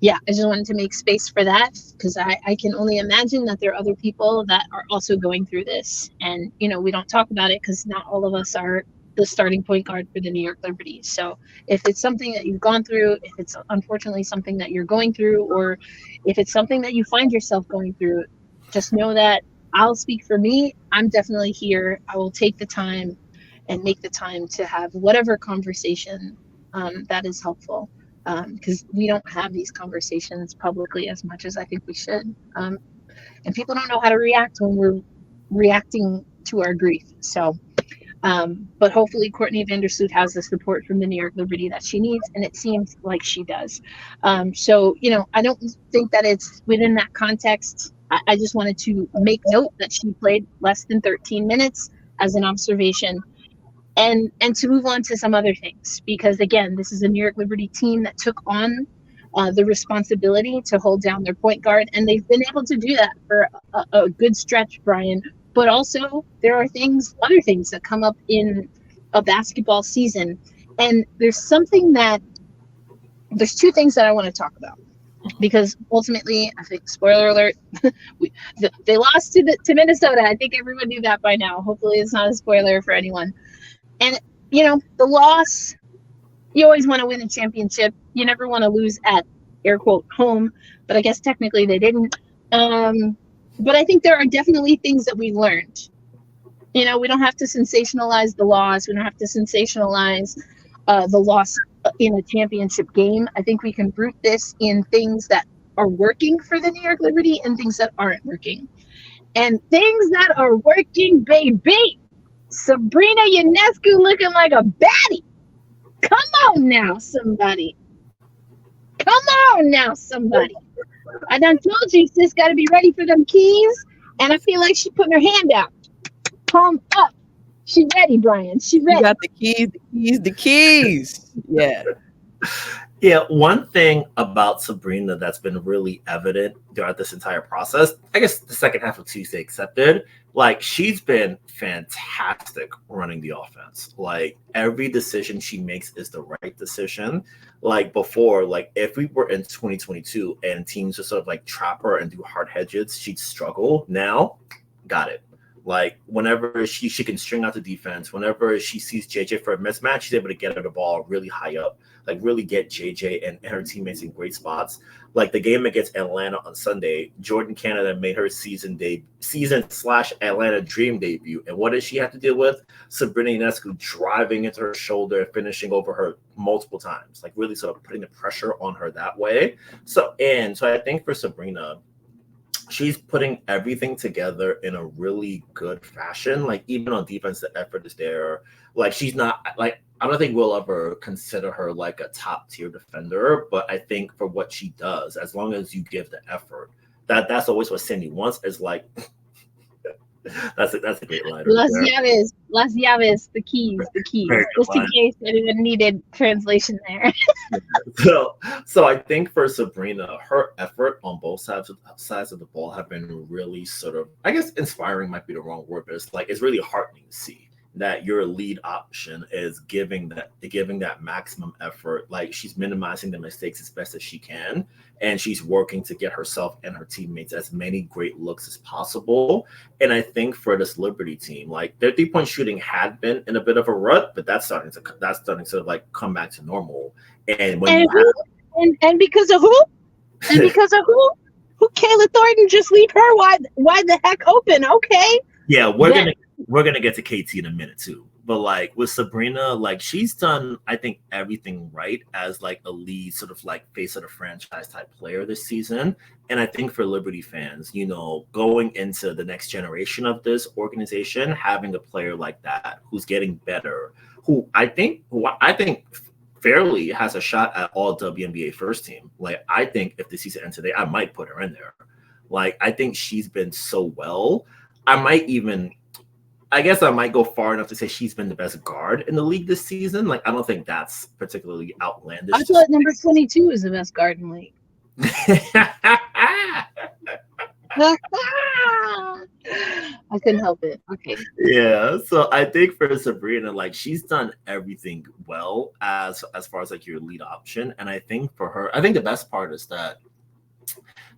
yeah, I just wanted to make space for that, because I can only imagine that there are other people that are also going through this. And, we don't talk about it because not all of us are the starting point guard for the New York Liberty. So if it's something that you've gone through, if it's unfortunately something that you're going through, or if it's something that you find yourself going through, just know that I'll speak for me. I'm definitely here. I will take the time and make the time to have whatever conversation that is helpful. Because we don't have these conversations publicly as much as I think we should. And people don't know how to react when we're reacting to our grief. So, but hopefully Courtney Vandersloot has the support from the New York Liberty that she needs, and it seems like she does. So, I don't think that it's within that context. I just wanted to make note that she played less than 13 minutes as an observation. And to move on to some other things, because again, this is a New York Liberty team that took on the responsibility to hold down their point guard, and they've been able to do that for a good stretch, Brian. But also, there are other things that come up in a basketball season, and there's something that there's two things that I want to talk about, because ultimately, I think, spoiler alert, they lost to Minnesota. I think everyone knew that by now. Hopefully it's not a spoiler for anyone. And, the loss, you always want to win a championship. You never want to lose at, air quote, home. But I guess technically they didn't. But I think there are definitely things that we learned. We don't have to sensationalize the loss. We don't have to sensationalize the loss in a championship game. I think we can root this in things that are working for the New York Liberty and things that aren't working. And things that are working, baby. Sabrina Ionescu looking like a baddie. Come on now, somebody. I done told you, sis, got to be ready for them keys. And I feel like she putting her hand out. Palm up. She ready, Brian. She ready. You got the keys. Yeah. Yeah, one thing about Sabrina that's been really evident throughout this entire process, I guess the second half of Tuesday accepted, like she's been fantastic running the offense. Like every decision she makes is the right decision. Like before, like if we were in 2022 and teams just sort of like trap her and do hard hedges, she'd struggle. Now, got it. Like whenever she can string out the defense, whenever she sees JJ for a mismatch, she's able to get her the ball really high up, like really get JJ and her teammates in great spots. Like the game against Atlanta on Sunday, Jordan Canada made her season/Atlanta dream debut. And what did she have to deal with? Sabrina Ionescu driving into her shoulder, finishing over her multiple times, like really sort of putting the pressure on her that way. So I think for Sabrina, she's putting everything together in a really good fashion. Like even on defense, the effort is there. Like she's not like, I don't think we'll ever consider her like a top tier defender, but I think for what she does, as long as you give the effort, that's always what Cindy wants, is like, that's a great line. Las llaves, the keys, just in case anyone needed translation there. So I think for Sabrina, her effort on both sides of the ball have been really sort of, I guess inspiring might be the wrong word, but it's really heartening to see that your lead option is giving that maximum effort. Like she's minimizing the mistakes as best as she can, and she's working to get herself and her teammates as many great looks as possible. And I think for this Liberty team, like their 3-point shooting had been in a bit of a rut, but that's starting to like come back to normal. And when and because of who? And because of who? Who Kayla Thornton just leave her wide the heck open? Okay. Yeah, we're gonna get to KT in a minute too. But like with Sabrina, like she's done, I think, everything right as like a lead sort of like face of the franchise type player this season. And I think for Liberty fans, going into the next generation of this organization, having a player like that who's getting better, who I think fairly has a shot at all WNBA first team. Like I think if the season ends today, I might put her in there. Like I think she's been so well. I might go far enough to say she's been the best guard in the league this season. Like, I don't think that's particularly outlandish. I thought number 22 is the best guard in the league. I couldn't help it. Okay. Yeah. So I think for Sabrina, like she's done everything well as far as like your lead option. And I think for her, I think the best part is that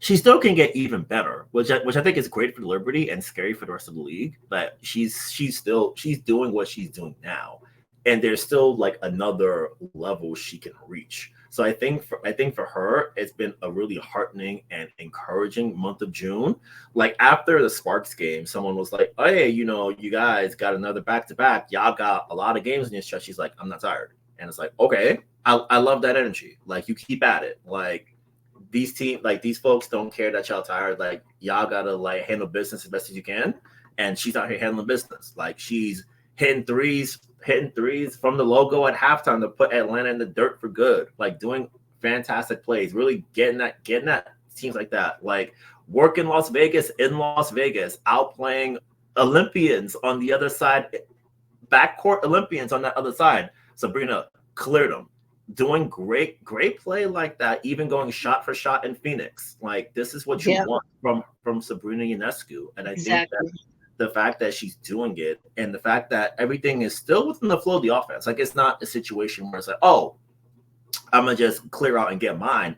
she still can get even better, which I think is great for Liberty and scary for the rest of the league. But she's doing what she's doing now, and there's still like another level she can reach. So I think for her, it's been a really heartening and encouraging month of June. Like after the Sparks game, someone was like, "Oh, hey, you guys got another back-to-back. Y'all got a lot of games in your stretch." She's like, "I'm not tired," and it's like, okay, I love that energy. Like you keep at it. Like these folks don't care that y'all tired. Like y'all gotta like handle business as best as you can. And she's out here handling business. Like she's hitting threes from the logo at halftime to put Atlanta in the dirt for good. Like doing fantastic plays, really getting that teams like that. Like work in Las Vegas, outplaying Olympians on the other side, backcourt Olympians on that other side. Sabrina cleared them. Doing great play like that, even going shot for shot in Phoenix. Like this is what you want from Sabrina Ionescu. And I think that the fact that she's doing it and the fact that everything is still within the flow of the offense, like it's not a situation where it's like, oh, I'm gonna just clear out and get mine.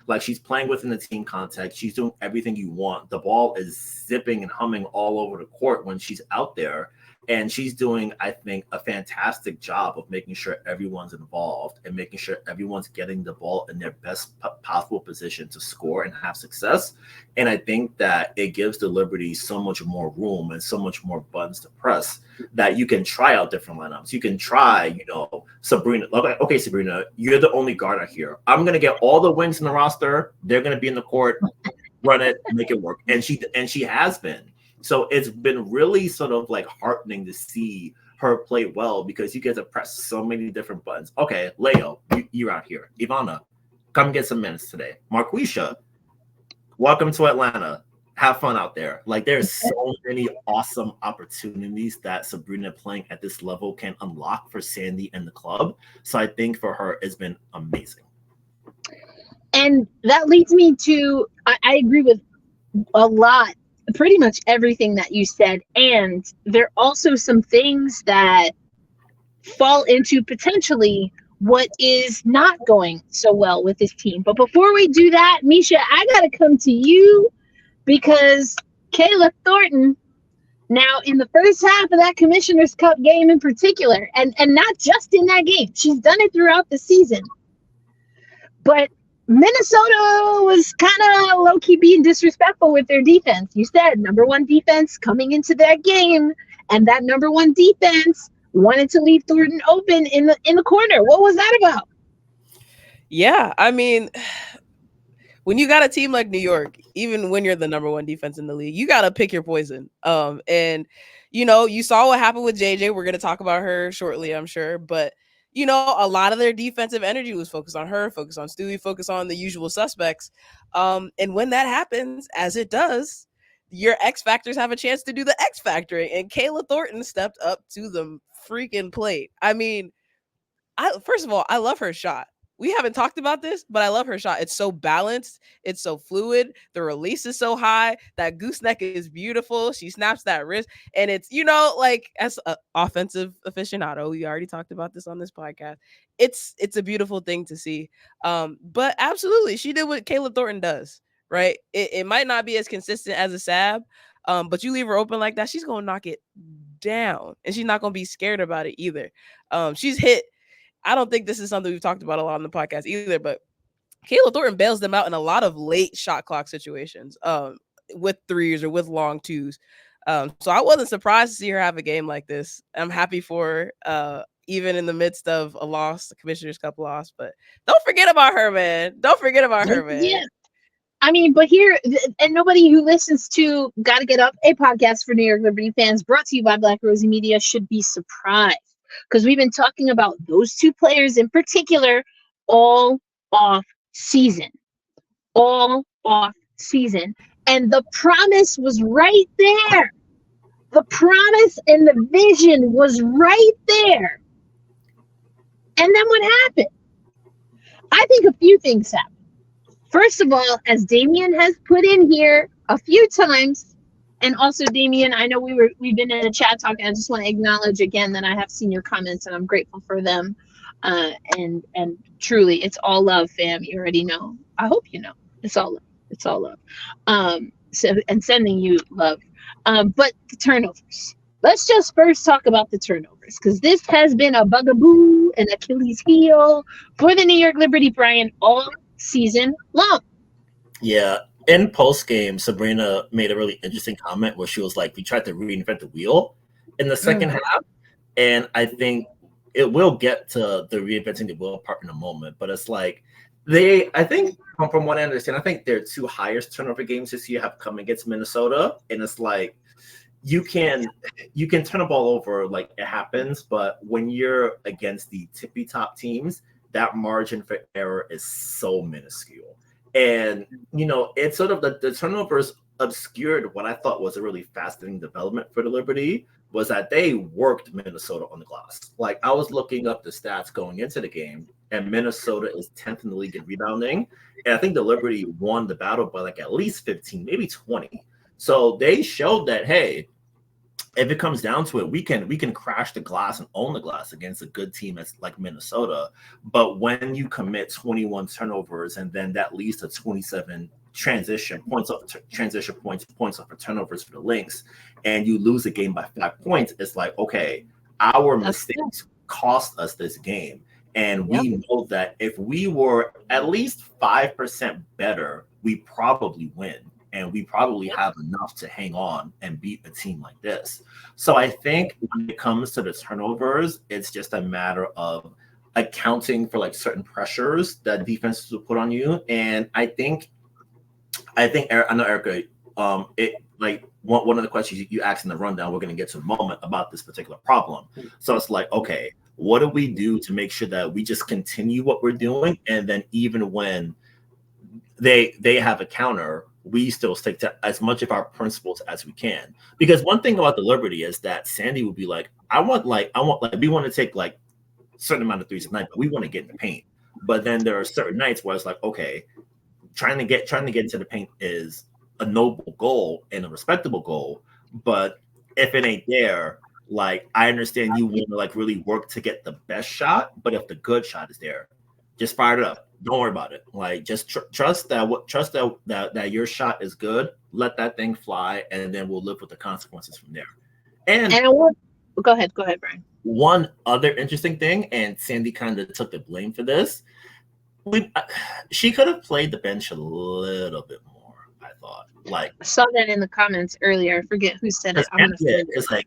Like, she's playing within the team context. She's doing everything you want. The ball is zipping and humming all over the court when she's out there. And she's doing, I think, a fantastic job of making sure everyone's involved and making sure everyone's getting the ball in their best possible position to score and have success. And I think that it gives the Liberty so much more room and so much more buttons to press that you can try out different lineups. You can try, Sabrina. Okay, Sabrina, you're the only guard out here. I'm going to get all the wings in the roster. They're going to be in the court, run it, make it work. And she has been. So it's been really sort of like heartening to see her play well because you get to press so many different buttons. Okay, Leo, you're out here. Ivana, come get some minutes today. Marquisha, welcome to Atlanta. Have fun out there. Like, there's so many awesome opportunities that Sabrina playing at this level can unlock for Sandy and the club. So I think for her, it's been amazing. And that leads me to, I agree with a lot, pretty much everything that you said. And there are also some things that fall into potentially what is not going so well with this team. But before we do that, Misha, I got to come to you because Kayla Thornton, now in the first half of that Commissioner's Cup game in particular, and not just in that game, she's done it throughout the season. But Minnesota was kind of low-key being disrespectful with their defense. You said number one defense coming into that game, and that number one defense wanted to leave Thornton open in the corner. What was that about? Yeah, I mean, when you got a team like New York, even when you're the number one defense in the league, you got to pick your poison. And, you saw what happened with JJ. We're going to talk about her shortly, I'm sure. But, a lot of their defensive energy was focused on her, focused on Stewie, focused on the usual suspects. And when that happens, as it does, your X Factors have a chance to do the X Factoring. And Kayla Thornton stepped up to the freaking plate. I mean, first of all, I love her shot. We haven't talked about this, but I love her shot. It's so balanced. It's so fluid. The release is so high. That gooseneck is beautiful. She snaps that wrist. And it's, like, as an offensive aficionado, we already talked about this on this podcast. It's a beautiful thing to see. But absolutely, she did what Kayla Thornton does, right? It might not be as consistent as a Sab, but you leave her open like that, she's going to knock it down. And she's not going to be scared about it either. She's hit. I don't think this is something we've talked about a lot on the podcast either, but Kayla Thornton bails them out in a lot of late shot clock situations with threes or with long twos. So I wasn't surprised to see her have a game like this. I'm happy for her, even in the midst of a loss, the Commissioner's Cup loss. But don't forget about her, man. Don't forget about her, man. Yeah. I mean, but here, and nobody who listens to Gotta Get Up, a podcast for New York Liberty fans brought to you by Black Rosie Media, should be surprised. Because we've been talking about those two players in particular all off season. And the promise was right there. The promise and the vision was right there. And then what happened? I think a few things happened. First of all, as Damien has put in here a few times, and also, Damien, I know we've been in a chat talking. I just want to acknowledge again that I have seen your comments and I'm grateful for them. And truly, it's all love, fam. You already know. I hope you know. It's all love. It's all love. So and sending you love. But the turnovers. Let's just first talk about the turnovers because this has been a bugaboo and Achilles heel for the New York Liberty, Brian, all season long. Yeah. In post game, Sabrina made a really interesting comment where she was like, we tried to reinvent the wheel in the second half. And I think it will get to the reinventing the wheel part in a moment. But it's like I think from what I understand, I think their two highest turnover games this year have come against Minnesota. And it's like you can turn a ball over like it happens. But when you're against the tippy top teams, that margin for error is so minuscule. And, it's sort of the turnovers obscured what I thought was a really fascinating development for the Liberty was that they worked Minnesota on the glass. Like, I was looking up the stats going into the game, and Minnesota is 10th in the league in rebounding. And I think the Liberty won the battle by like at least 15, maybe 20. So they showed that, hey, if it comes down to it, we can crash the glass and own the glass against a good team as like Minnesota. But when you commit 21 turnovers and then that leads to 27 transition points off for turnovers for the Lynx, and you lose a game by 5 points, it's like, okay, our mistakes cost us this game. And we know that if we were at least 5% better, we probably win. And we probably have enough to hang on and beat a team like this. So I think when it comes to the turnovers, it's just a matter of accounting for like certain pressures that defenses will put on you. And I know, Erica, it like one of the questions you asked in the rundown, we're going to get to a moment about this particular problem. So it's like, okay, what do we do to make sure that we just continue what we're doing? And then even when they have a counter, we still stick to as much of our principles as we can. Because one thing about the Liberty is that Sandy would be like, we want to take like a certain amount of threes a night, but we want to get in the paint. But then there are certain nights where it's like, okay, trying to get into the paint is a noble goal and a respectable goal. But if it ain't there, like, I understand you want to like really work to get the best shot, but if the good shot is there, just fire it up. Don't worry about it. Like, just trust that your shot is good. Let that thing fly, and then we'll live with the consequences from there. And go ahead, Brian. One other interesting thing, and Sandy kind of took the blame for this. She could have played the bench a little bit more, I thought. Like, I saw that in the comments earlier. I forget who said it. It's like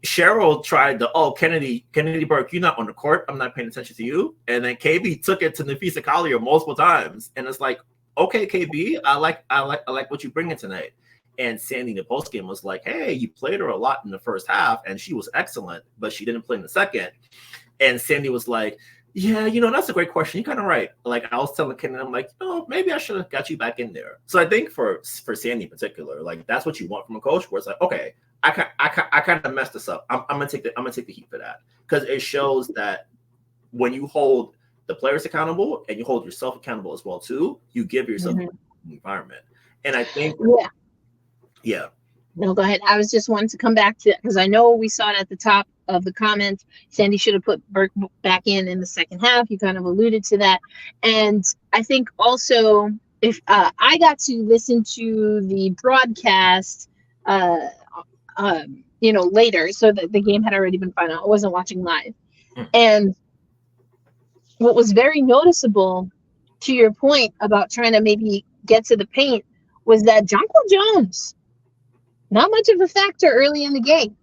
Cheryl tried Kennedy Burke, you're not on the court. I'm not paying attention to you. And then KB took it to Nafisa Collier multiple times. And it's like, okay, KB, I like what you bring in tonight. And Sandy in the postgame was like, hey, you played her a lot in the first half, and she was excellent, but she didn't play in the second. And Sandy was like, yeah, that's a great question. You're kind of right. Like, I was telling Kennedy, I'm like, maybe I should have got you back in there. So I think for Sandy in particular, like, that's what you want from a coach, where it's like, okay, I kind of messed this up. I'm gonna take the heat for that, because it shows that when you hold the players accountable and you hold yourself accountable as well too, you give yourself an environment. And I think, No, go ahead. I was just wanting to come back to, because I know we saw it at the top of the comments. Sandy should have put Burke back in the second half. You kind of alluded to that, and I think also if I got to listen to the broadcast. Later, so that the game had already been final. I wasn't watching live. And what was very noticeable, to your point about trying to maybe get to the paint, was that Jonquel Jones, not much of a factor early in the game.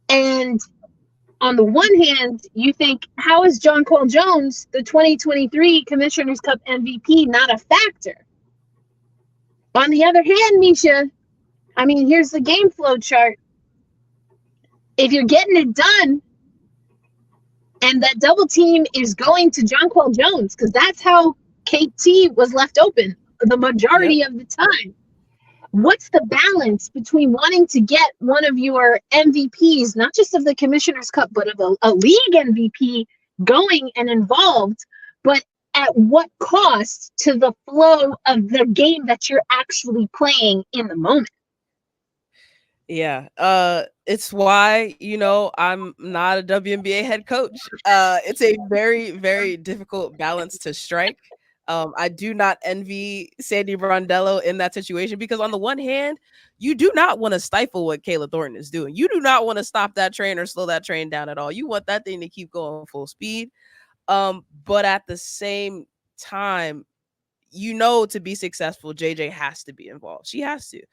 And on the one hand, you think, how is Jonquel Jones, the 2023 Commissioner's Cup MVP, not a factor? On the other hand, Misha, I mean, here's the game flow chart. If you're getting it done and that double team is going to Jonquel Jones, because that's how KT was left open the majority of the time, what's the balance between wanting to get one of your MVPs, not just of the Commissioner's Cup, but of a league MVP going and involved, but at what cost to the flow of the game that you're actually playing in the moment? Yeah, it's why, I'm not a WNBA head coach. It's a very, very difficult balance to strike. I do not envy Sandy Brondello in that situation, because on the one hand, you do not want to stifle what Kayla Thornton is doing. You do not want to stop that train or slow that train down at all. You want that thing to keep going full speed. But at the same time, to be successful, JJ has to be involved. She has to.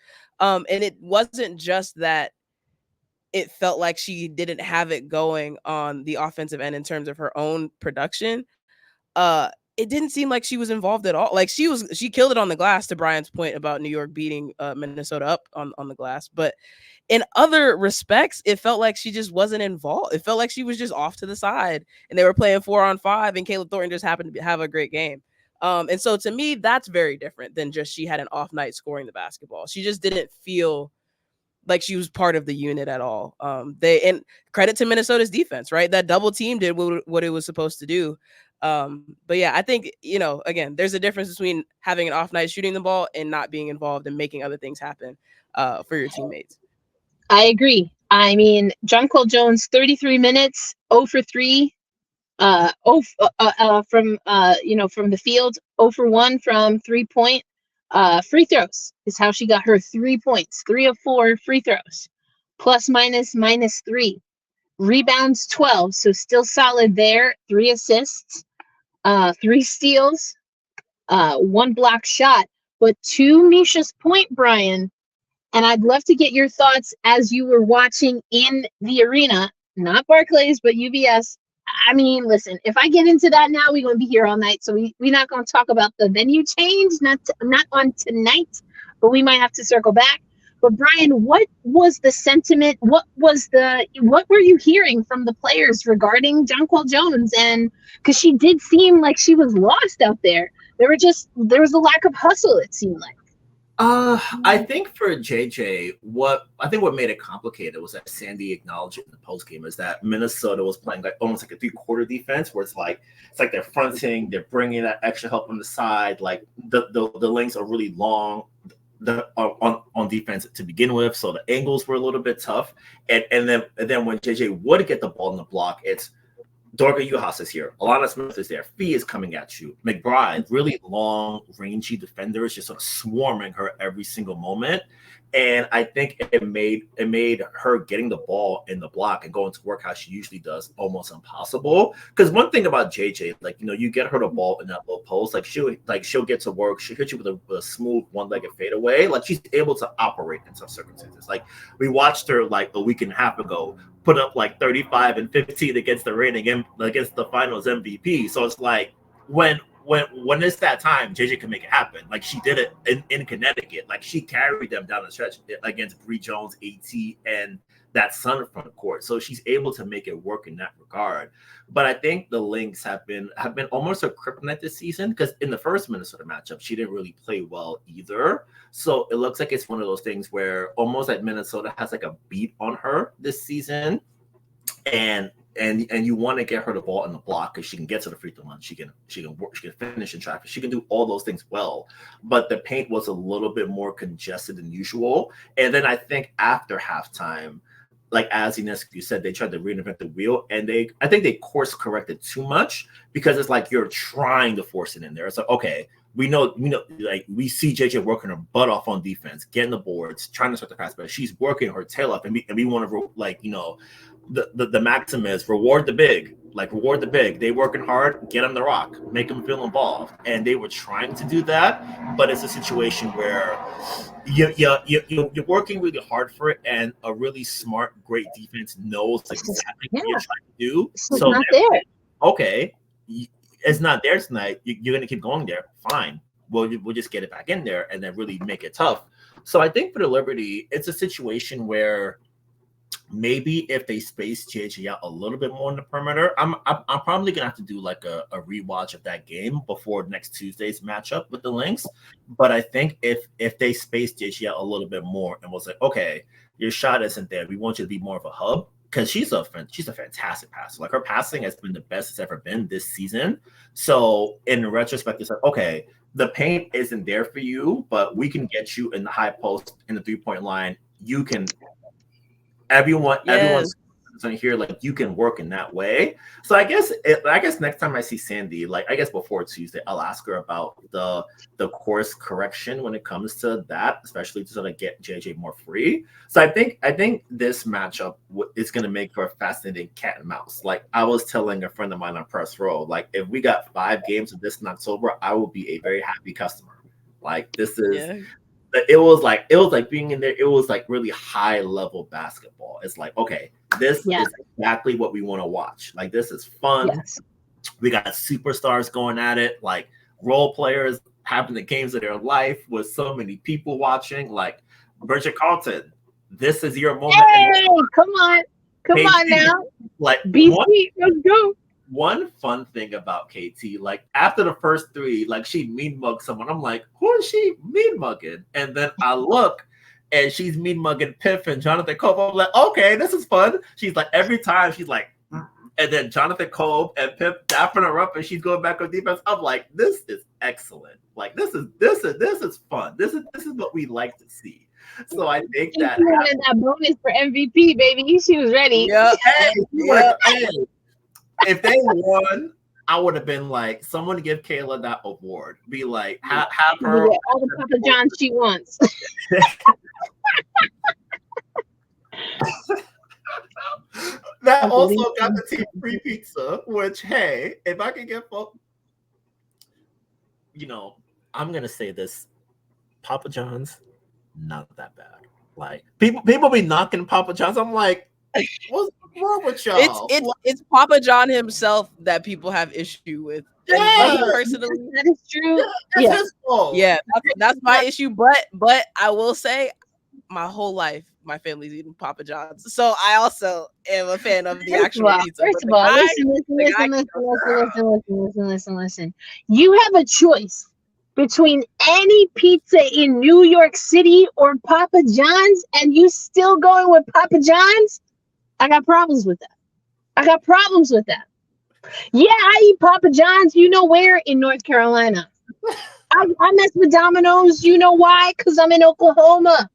And it wasn't just that it felt like she didn't have it going on the offensive end in terms of her own production. It didn't seem like she was involved at all. Like, she killed it on the glass, to Brian's point about New York beating Minnesota up on the glass. But in other respects, it felt like she just wasn't involved. It felt like she was just off to the side, and they were playing 4-on-5, and Kayla Thornton just happened to have a great game. And so to me, that's very different than just she had an off night scoring the basketball. She just didn't feel like she was part of the unit at all. And credit to Minnesota's defense, right? That double team did what it was supposed to do. But yeah, I think, again, there's a difference between having an off night shooting the ball and not being involved and making other things happen. for your teammates. I agree. I mean, Jonquel Jones, 33 minutes, 0 for 3, from from the field, 0 for 1 from 3-point. Free throws is how she got her 3 points, 3 of 4 free throws, plus minus -3. Rebounds 12, so still solid there. 3 assists, 3 steals, 1 block shot. But to Misha's point, Brian, and I'd love to get your thoughts as you were watching in the arena, not Barclays, but UBS. I mean, listen, if I get into that now, we're going to be here all night. So we're not going to talk about the venue change, not on tonight, but we might have to circle back. But Brian, what was the sentiment? What were you hearing from the players regarding Jonquel Jones? And because she did seem like she was lost out there. There was a lack of hustle, it seemed like. I think for JJ, what made it complicated was that Sandy acknowledged it in the post game is that Minnesota was playing like almost like a 3-quarter defense, where it's like they're fronting, they're bringing that extra help on the side. Like the Lynx are really long on defense to begin with, so the angles were a little bit tough. And then when JJ would get the ball in the block, it's Dorka Juhas is here. Alana Smith is there. Fee is coming at you. McBride, really long, rangy defenders, just sort of swarming her every single moment. And I think it made her getting the ball in the block and going to work how she usually does almost impossible. Because one thing about JJ, you get her the ball in that low post, she'll get to work. She'll hit you with a smooth one-legged fadeaway. Like she's able to operate in some circumstances. Like we watched her a week and a half ago put up 35 and 15 against the finals MVP. So it's like when it's that time, JJ can make it happen. Like she did it in Connecticut. Like she carried them down the stretch against Bree Jones, AT, and that Sun front court. So she's able to make it work in that regard. But I think the Lynx have been almost a kryptonite this season, because in the first Minnesota matchup, she didn't really play well either. So it looks like it's one of those things where almost like Minnesota has a beat on her this season. And you want to get her the ball in the block because she can get to the free throw line. She can work. She can finish in traffic. She can do all those things well. But the paint was a little bit more congested than usual. And then I think after halftime, as Ionescu said, they tried to reinvent the wheel, and I think they course corrected too much, because it's like you're trying to force it in there. It's like, okay, we know, we see JJ working her butt off on defense, getting the boards, trying to start the pass, but she's working her tail up, and we want to the maxim is reward the big. Reward the big. They working hard, get them the rock, make them feel involved. And they were trying to do that, but it's a situation where you're working really hard for it, and a really smart, great defense knows exactly what you're trying to do. So not there. Okay, it's not there tonight. You're going to keep going there. Fine. We'll just get it back in there and then really make it tough. So I think for the Liberty, it's a situation where maybe if they space JJ out a little bit more in the perimeter, I'm probably gonna have to do a rewatch of that game before next Tuesday's matchup with the Lynx. But I think if they space JJ out a little bit more and was like, okay, your shot isn't there, we want you to be more of a hub, because she's a fantastic passer. Her passing has been the best it's ever been this season. So in retrospect, it's like, okay, the paint isn't there for you, but we can get you in the high post in the 3-point line. You can. Everyone's here, you can work in that way. So I guess next time I see Sandy, I guess before Tuesday, I'll ask her about the course correction when it comes to that, especially to sort of get JJ more free. So I think this matchup is going to make for a fascinating cat and mouse. I was telling a friend of mine on Press Row, if we got 5 games of this in October, I will be a very happy customer. This is. Yeah. It was like being in there. It was really high level basketball. It's okay, this is exactly what we want to watch. This is fun. Yes. We got superstars going at it, role players having the games of their life with so many people watching. Bridget Carlton, this is your moment. Hey, come on now. BC, let's go. One fun thing about KT, after the first 3, she mean mugged someone. I'm like, who is she mean mugging? And then I look, and she's mean mugging Piff and Jonathan Cove. I'm like, okay, this is fun. She's every time she's and then Jonathan Cove and Piff dapping her up, and she's going back on defense. I'm like, this is excellent. This is fun. This is what we like to see. So I think She that wanted that bonus for MVP, baby. She was ready. Yep. hey, if they won, I would have been like, someone give Kayla that award. Be like, have her Yeah, all the Papa Johns she wants. That also got the team free pizza, which, hey, if I can get folks, I'm gonna say this: Papa John's, not that bad. Like people be knocking Papa John's. I'm like, what's wrong with y'all? It's Papa John himself that people have issue with. Yeah, personally, that is true. That's his fault. Yeah, that's my issue. But I will say, my whole life, my family's eating Papa John's, so I also am a fan of the actual pizza. First of all, listen. You have a choice between any pizza in New York City or Papa John's, and you still going with Papa John's? I got problems with that. Yeah, I eat Papa John's, you know where? In North Carolina. I mess with Domino's, you know why? Because I'm in Oklahoma.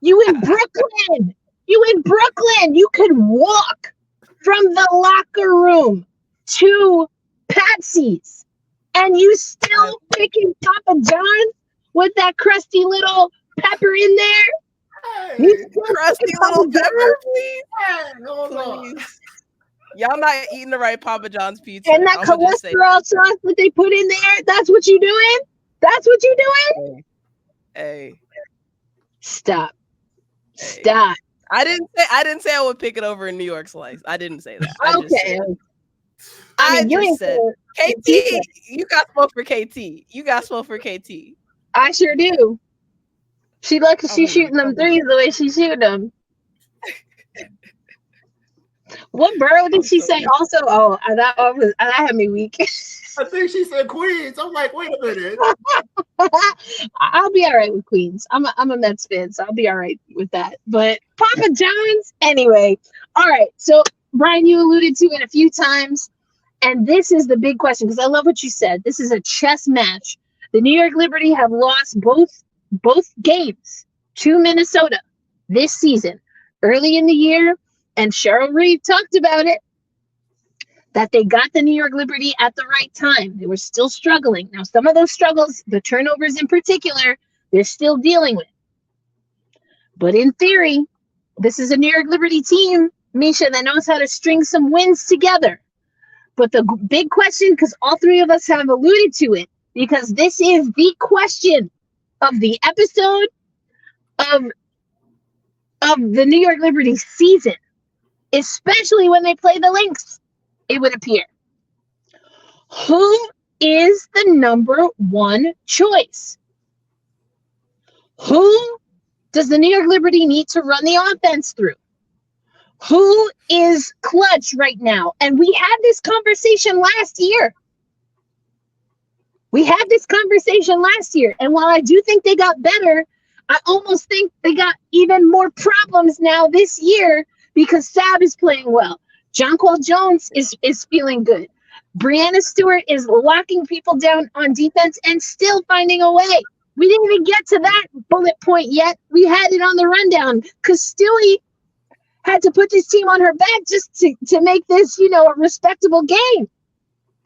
You in Brooklyn. You could walk from the locker room to Patsy's, and you still picking Papa John's with that crusty little pepper in there? Hey, crusty little pepper, please. Please. Y'all not eating the right Papa John's pizza. And that cholesterol sauce that they put in there, that's what you doing? Hey. Stop. I didn't say I would pick it over a New York slice. I didn't say that. I just said KT. You got smoke for KT. I sure do. She lucky she's shooting them threes the way she's shooting them. What borough did she say also? Oh, that had me weak. I think she said Queens. I'm like, wait a minute. I'll be all right with Queens. I'm a Mets fan, so I'll be all right with that. But Papa John's, anyway. All right. So Brian, you alluded to it a few times, and this is the big question because I love what you said. This is a chess match. The New York Liberty have lost both games to Minnesota this season. Early in the year, and Cheryl Reeve talked about it, that they got the New York Liberty at the right time. They were still struggling. Now, some of those struggles, the turnovers in particular, they're still dealing with. But in theory, this is a New York Liberty team, Misha, that knows how to string some wins together. But the big question, because all three of us have alluded to it, because this is the question of the episode of the New York Liberty season, especially when they play the Lynx, it would appear. Who is the number one choice? Who does the New York Liberty need to run the offense through? Who is clutch right now? And we had this conversation last year. And while I do think they got better, I almost think they got even more problems now this year because Sab is playing well. Jonquel Jones is feeling good. Brianna Stewart is locking people down on defense and still finding a way. We didn't even get to that bullet point yet. We had it on the rundown because Stewie had to put this team on her back just to make this, a respectable game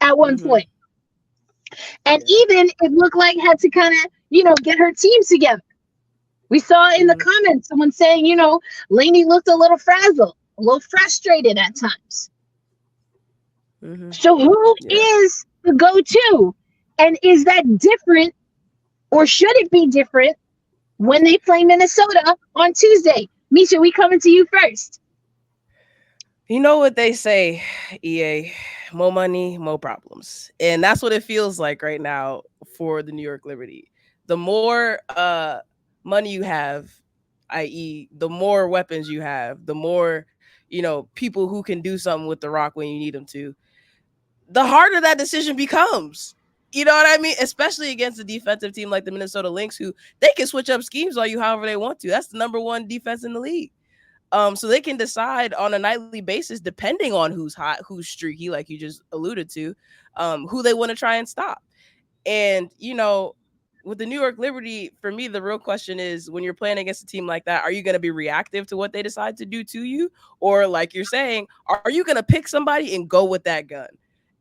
at one point. And even it looked like had to kind of, get her team together. We saw in the comments someone saying, Lainey looked a little frazzled, a little frustrated at times. So who is the go-to? And is that different, or should it be different when they play Minnesota on Tuesday? Misha, we coming to you first. You know what they say, EA, more money, more problems. And that's what it feels like right now for the New York Liberty. The more money you have, i.e. the more weapons you have, the more, people who can do something with the rock when you need them to, the harder that decision becomes. You know what I mean? Especially against a defensive team like the Minnesota Lynx, who they can switch up schemes on you however they want to. That's the number one defense in the league. So they can decide on a nightly basis, depending on who's hot, who's streaky, like you just alluded to, who they want to try and stop. And, with the New York Liberty, for me, the real question is when you're playing against a team like that, are you going to be reactive to what they decide to do to you? Or like you're saying, are you going to pick somebody and go with that gun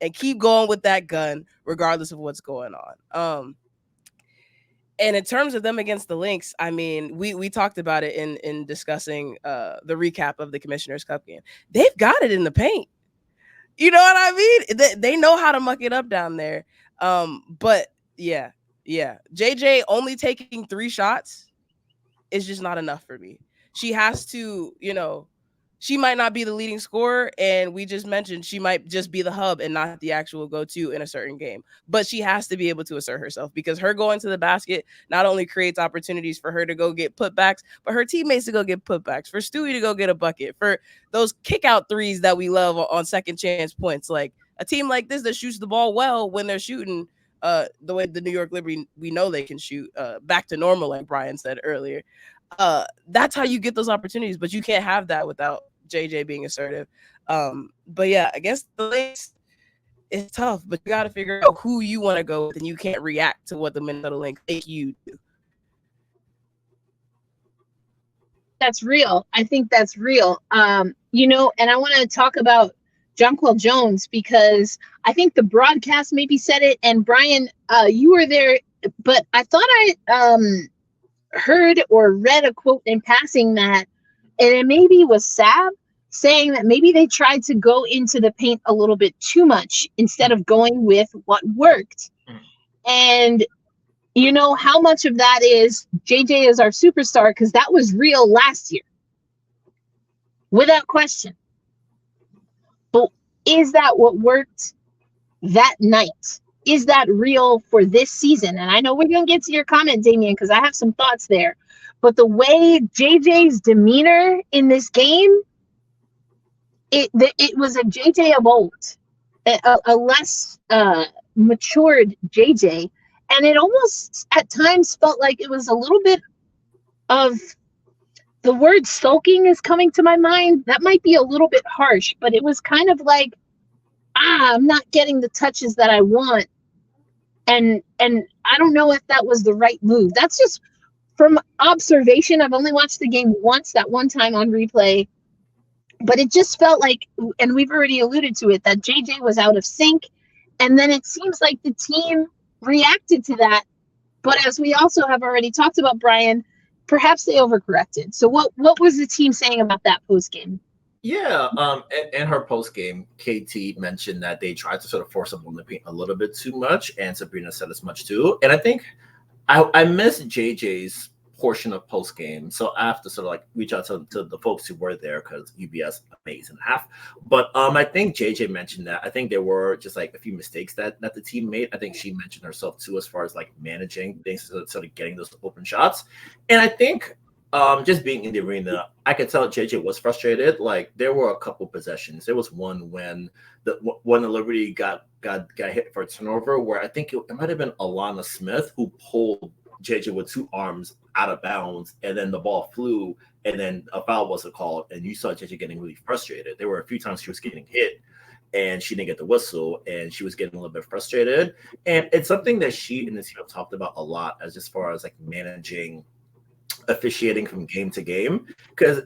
and keep going with that gun regardless of what's going on? And in terms of them against the Lynx, I mean, we talked about it in discussing the recap of the Commissioner's Cup game. They've got it in the paint. You know what I mean? They know how to muck it up down there. But yeah. JJ only taking 3 shots is just not enough for me. She has to, she might not be the leading scorer, and we just mentioned she might just be the hub and not the actual go-to in a certain game. But she has to be able to assert herself, because her going to the basket not only creates opportunities for her to go get putbacks, but her teammates to go get putbacks, for Stewie to go get a bucket, for those kick-out threes that we love on second chance points. Like a team like this that shoots the ball well when they're shooting the way the New York Liberty, we know they can shoot back to normal, like Brian said earlier. That's how you get those opportunities, but you can't have that without JJ being assertive. But yeah, against the Lynx, it's tough, but you got to figure out who you want to go with, and you can't react to what the Minnesota Lynx think you do. That's real. I think that's real. And I want to talk about Jonquel Jones, because I think the broadcast maybe said it, and Brian, you were there, but I thought I heard or read a quote in passing that, and it maybe was Sab saying that maybe they tried to go into the paint a little bit too much instead of going with what worked. And how much of that is JJ is our superstar, because that was real last year, without question. But is that what worked that night? Is that real for this season? And I know we're going to get to your comment, Damien, because I have some thoughts there. But the way JJ's demeanor in this game, it was a JJ of old, a less matured JJ. And it almost at times felt like it was a little bit of, the word sulking is coming to my mind. That might be a little bit harsh, but it was kind of like, I'm not getting the touches that I want. And I don't know if that was the right move. That's just from observation. I've only watched the game once, that one time on replay. But it just felt like, and we've already alluded to it, that JJ was out of sync. And then it seems like the team reacted to that. But as we also have already talked about, Brian, perhaps they overcorrected. So what was the team saying about that post game? Yeah, in her post game, KT mentioned that they tried to sort of force up on the paint a little bit too much, and Sabrina said as much too. And I think I missed JJ's portion of post game, so I have to sort of like reach out to the folks who were there, because UBS amazing half. But I think JJ mentioned that I think there were just like a few mistakes that the team made. I think she mentioned herself too, as far as like managing things, sort of getting those open shots. And I think just being in the arena, I could tell JJ was frustrated. Like there were a couple possessions. There was one when the Liberty got hit for a turnover, where I think it might have been Alana Smith who pulled JJ with 2 arms out of bounds, and then the ball flew, and then a foul wasn't called, and you saw JJ getting really frustrated. There were a few times she was getting hit, and she didn't get the whistle, and she was getting a little bit frustrated. And it's something that she and the team have talked about a lot, as far as like managing officiating from game to game, because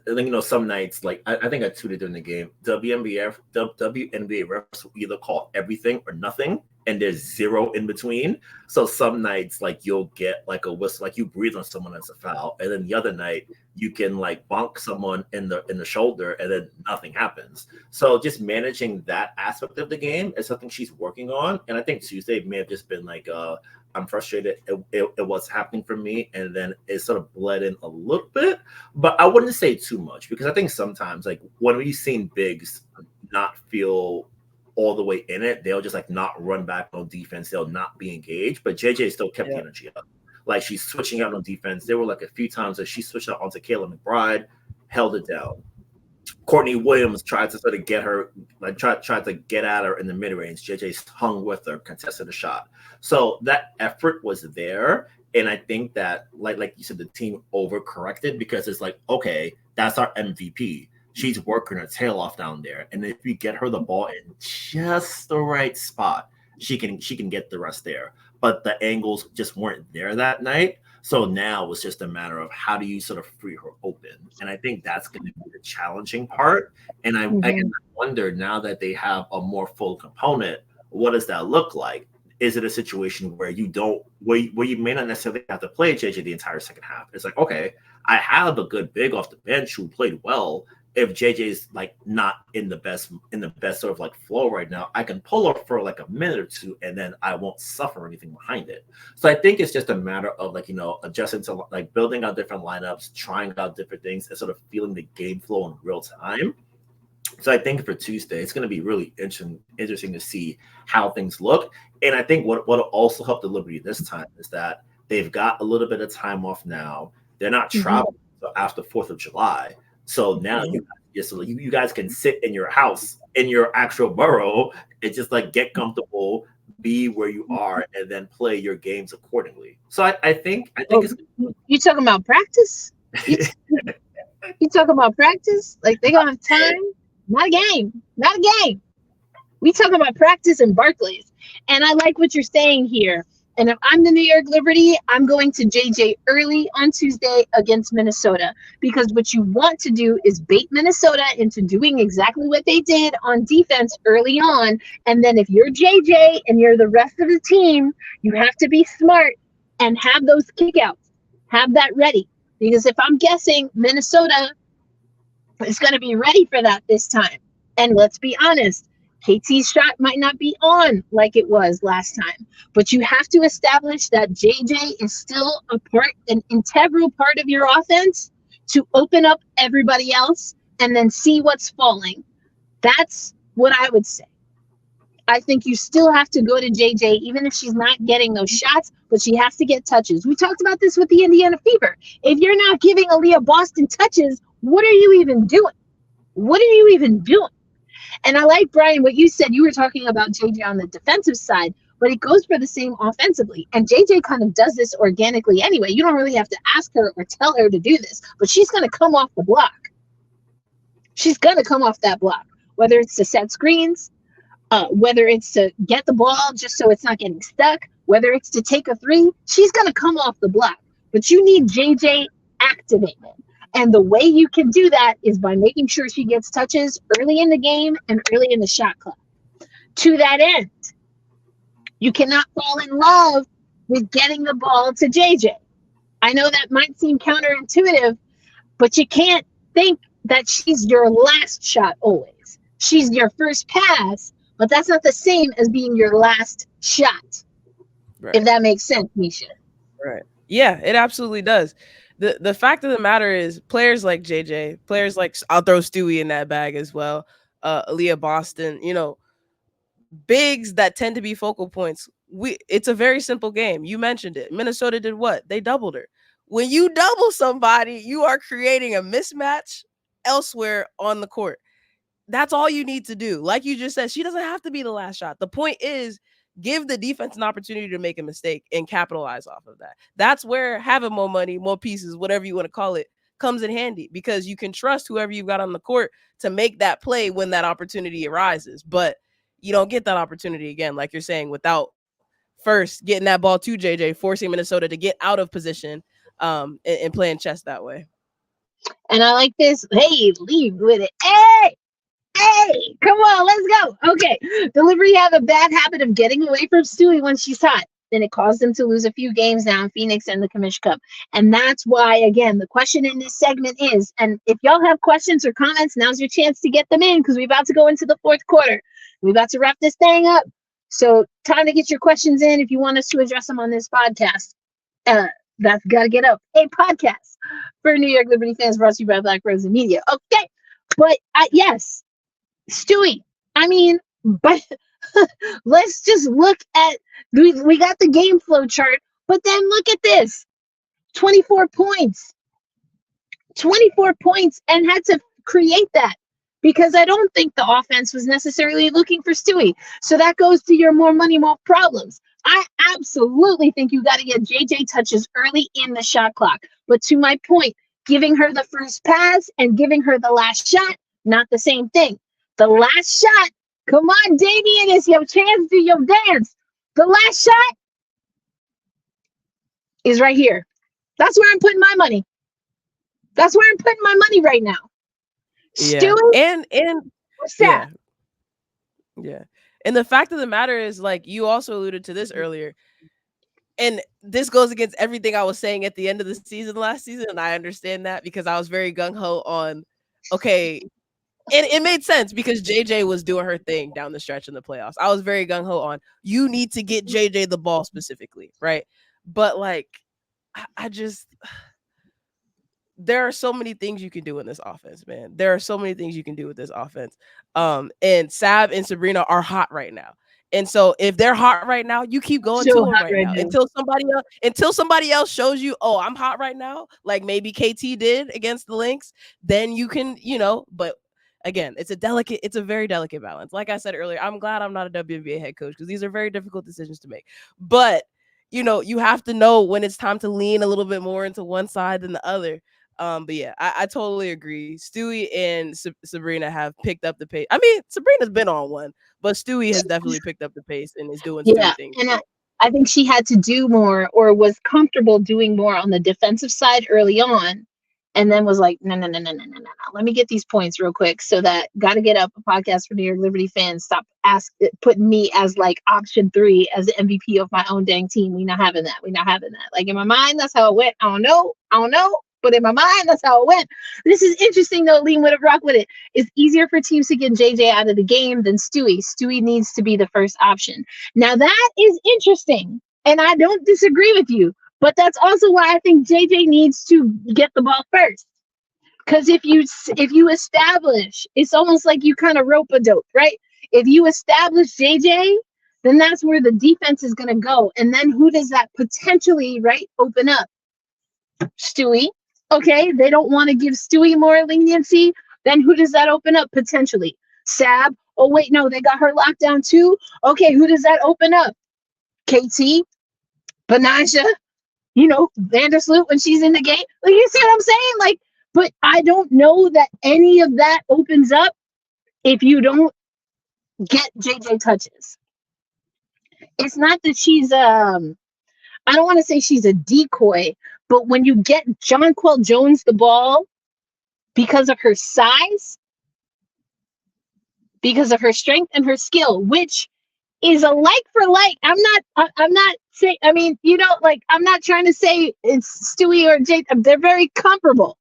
some nights, like I think I tweeted during the game, WNBA refs will either call everything or nothing, and there's zero in between. So some nights, like you'll get like a whistle, like you breathe on someone as a foul, and then the other night you can like bonk someone in the shoulder, and then nothing happens. So just managing that aspect of the game is something she's working on, and I think Tuesday may have just been like I'm frustrated at what's happening for me, and then it sort of bled in a little bit, but I wouldn't say too much, because I think sometimes like when we've seen bigs not feel all the way in it, they'll just like not run back on defense, they'll not be engaged, but JJ still kept the energy up. Like she's switching out on defense. There were like a few times that she switched out onto Kayla McBride, held it down. Courtney Williams tried to sort of get her, like tried to get at her in the mid range. JJ hung with her, contested the shot. So that effort was there, and I think that, like you said, the team overcorrected, because it's like, okay, that's our MVP. She's working her tail off down there, and if we get her the ball in just the right spot, she can get the rest there. but the angles just weren't there that night. So now it was just a matter of how do you sort of free her open, and I think that's going to be the challenging part. And I wonder, now that they have a more full component, what does that look like? Is it a situation where where you may not necessarily have to play JJ the entire second half? It's like, okay, I have a good big off the bench who played well. If JJ's like not in the best sort of like flow right now, I can pull her for like a minute or two, and then I won't suffer anything behind it. So I think it's just a matter of like, adjusting to like building out different lineups, trying out different things, and sort of feeling the game flow in real time. So I think for Tuesday, it's going to be really interesting to see how things look. And I think what will also help the Liberty this time is that they've got a little bit of time off now. They're not traveling after 4th of July. So now you guys can sit in your house, in your actual borough, and just like get comfortable, be where you are, and then play your games accordingly. So I think it's. You talking about practice? You talking about practice? Like they gonna have time? Not a game. We talking about practice in Barclays. And I like what you're saying here. And if I'm the New York Liberty, I'm going to JJ early on Tuesday against Minnesota, because what you want to do is bait Minnesota into doing exactly what they did on defense early on. And then if you're JJ and you're the rest of the team, you have to be smart and have those kickouts. Have that ready. Because if I'm guessing, Minnesota is going to be ready for that this time. And let's be honest, KT's shot might not be on like it was last time, but you have to establish that JJ is still an integral part of your offense to open up everybody else and then see what's falling. That's what I would say. I think you still have to go to JJ, even if she's not getting those shots, but she has to get touches. We talked about this with the Indiana Fever. If you're not giving Aaliyah Boston touches, what are you even doing? And I like, Brian, what you said. You were talking about JJ on the defensive side, but it goes for the same offensively. And JJ kind of does this organically anyway. You don't really have to ask her or tell her to do this, but she's going to come off the block. She's going to come off that block, whether it's to set screens, whether it's to get the ball just so it's not getting stuck, whether it's to take a three. She's going to come off the block, but you need JJ activated. And the way you can do that is by making sure she gets touches early in the game and early in the shot clock. To that end, you cannot fall in love with getting the ball to JJ. I know that might seem counterintuitive, but you can't think that she's your last shot always. She's your first pass, but that's not the same as being your last shot. Right. If that makes sense, Misha. Right. Yeah, it absolutely does. The fact of the matter is, players like JJ, players like, I'll throw Stewie in that bag as well, Aaliyah Boston, bigs that tend to be focal points. It's a very simple game. You mentioned it. Minnesota did what? They doubled her. When you double somebody, you are creating a mismatch elsewhere on the court. That's all you need to do. Like you just said, she doesn't have to be the last shot. The point is, give the defense an opportunity to make a mistake and capitalize off of that. That's where having more money, more pieces, whatever you want to call it, comes in handy, because you can trust whoever you've got on the court to make that play when that opportunity arises. But you don't get that opportunity again, like you're saying, without first getting that ball to JJ, forcing Minnesota to get out of position and playing chess that way. And I like this. Hey, leave with it. Hey, come on, let's go. Okay, the Liberty have a bad habit of getting away from Stewie when she's hot. Then it caused them to lose a few games now in Phoenix and the Commish Cup. And that's why, again, the question in this segment is, and if y'all have questions or comments, now's your chance to get them in, because we're about to go into the fourth quarter. We're about to wrap this thing up. So time to get your questions in if you want us to address them on this podcast. That's Gotta Get Up, a podcast for New York Liberty fans, brought to you by Black Rosie Media. Okay, but yes, Stewie, I mean, but let's just look at, we got the game flow chart, but then look at this, 24 points, and had to create that, because I don't think the offense was necessarily looking for Stewie. So that goes to your more money, more problems. I absolutely think you got to get JJ touches early in the shot clock. But to my point, giving her the first pass and giving her the last shot, not the same thing. The last shot, come on, Damien, it's your chance to do your dance. The last shot, is right here. That's where I'm putting my money. That's where I'm putting my money right now. Yeah. Stewie, And what's yeah. that? Yeah. And the fact of the matter is, like, you also alluded to this earlier, and this goes against everything I was saying at the end of the season last season, and I understand that because I was very gung-ho on, okay, and it made sense because JJ was doing her thing down the stretch in the playoffs. I was very gung-ho on, you need to get JJ the ball specifically, right? But, like, I just... there are so many things you can do in this offense, man. There are so many things you can do with this offense. And Sab and Sabrina are hot right now. And so if they're hot right now, you keep going to So them hot right right now now. until somebody else shows you, oh, I'm hot right now, like maybe KT did against the Lynx, then you can, but again, it's a very delicate balance. Like I said earlier, I'm glad I'm not a WNBA head coach because these are very difficult decisions to make. But you have to know when it's time to lean a little bit more into one side than the other. But yeah, I totally agree. Stewie and Sabrina have picked up the pace. I mean, Sabrina's been on one, but Stewie has definitely picked up the pace and is doing Yeah, Stewie things. and I think she had to do more or was comfortable doing more on the defensive side early on, and then was like, no. Let me get these points real quick so that Gotta Get Up, a podcast for New York Liberty fans, stop putting me as like option 3 as the MVP of my own dang team. We not having that. We not having that. Like in my mind, that's how it went. I don't know. But in my mind, that's how it went. This is interesting though. Lean with it, rock with it. It's easier for teams to get JJ out of the game than Stewie. Stewie needs to be the first option. Now that is interesting, and I don't disagree with you, but that's also why I think JJ needs to get the ball first. Because if you establish, it's almost like you kind of rope a dope, right? If you establish JJ, then that's where the defense is going to go, and then who does that potentially open up? Stewie. Okay, they don't want to give Stewie more leniency. Then who does that open up potentially? Sab. Oh wait, no, they got her locked down too. Okay, who does that open up? KT, Banaja, Vandersloot when she's in the game. Like, you see what I'm saying? Like, but I don't know that any of that opens up if you don't get JJ touches. It's not that she's I don't want to say she's a decoy, but when you get Jonquel Jones the ball because of her size, because of her strength and her skill, which is a like for like. I'm not saying, I mean, I'm not trying to say it's Stewie or Jake. They're very comparable.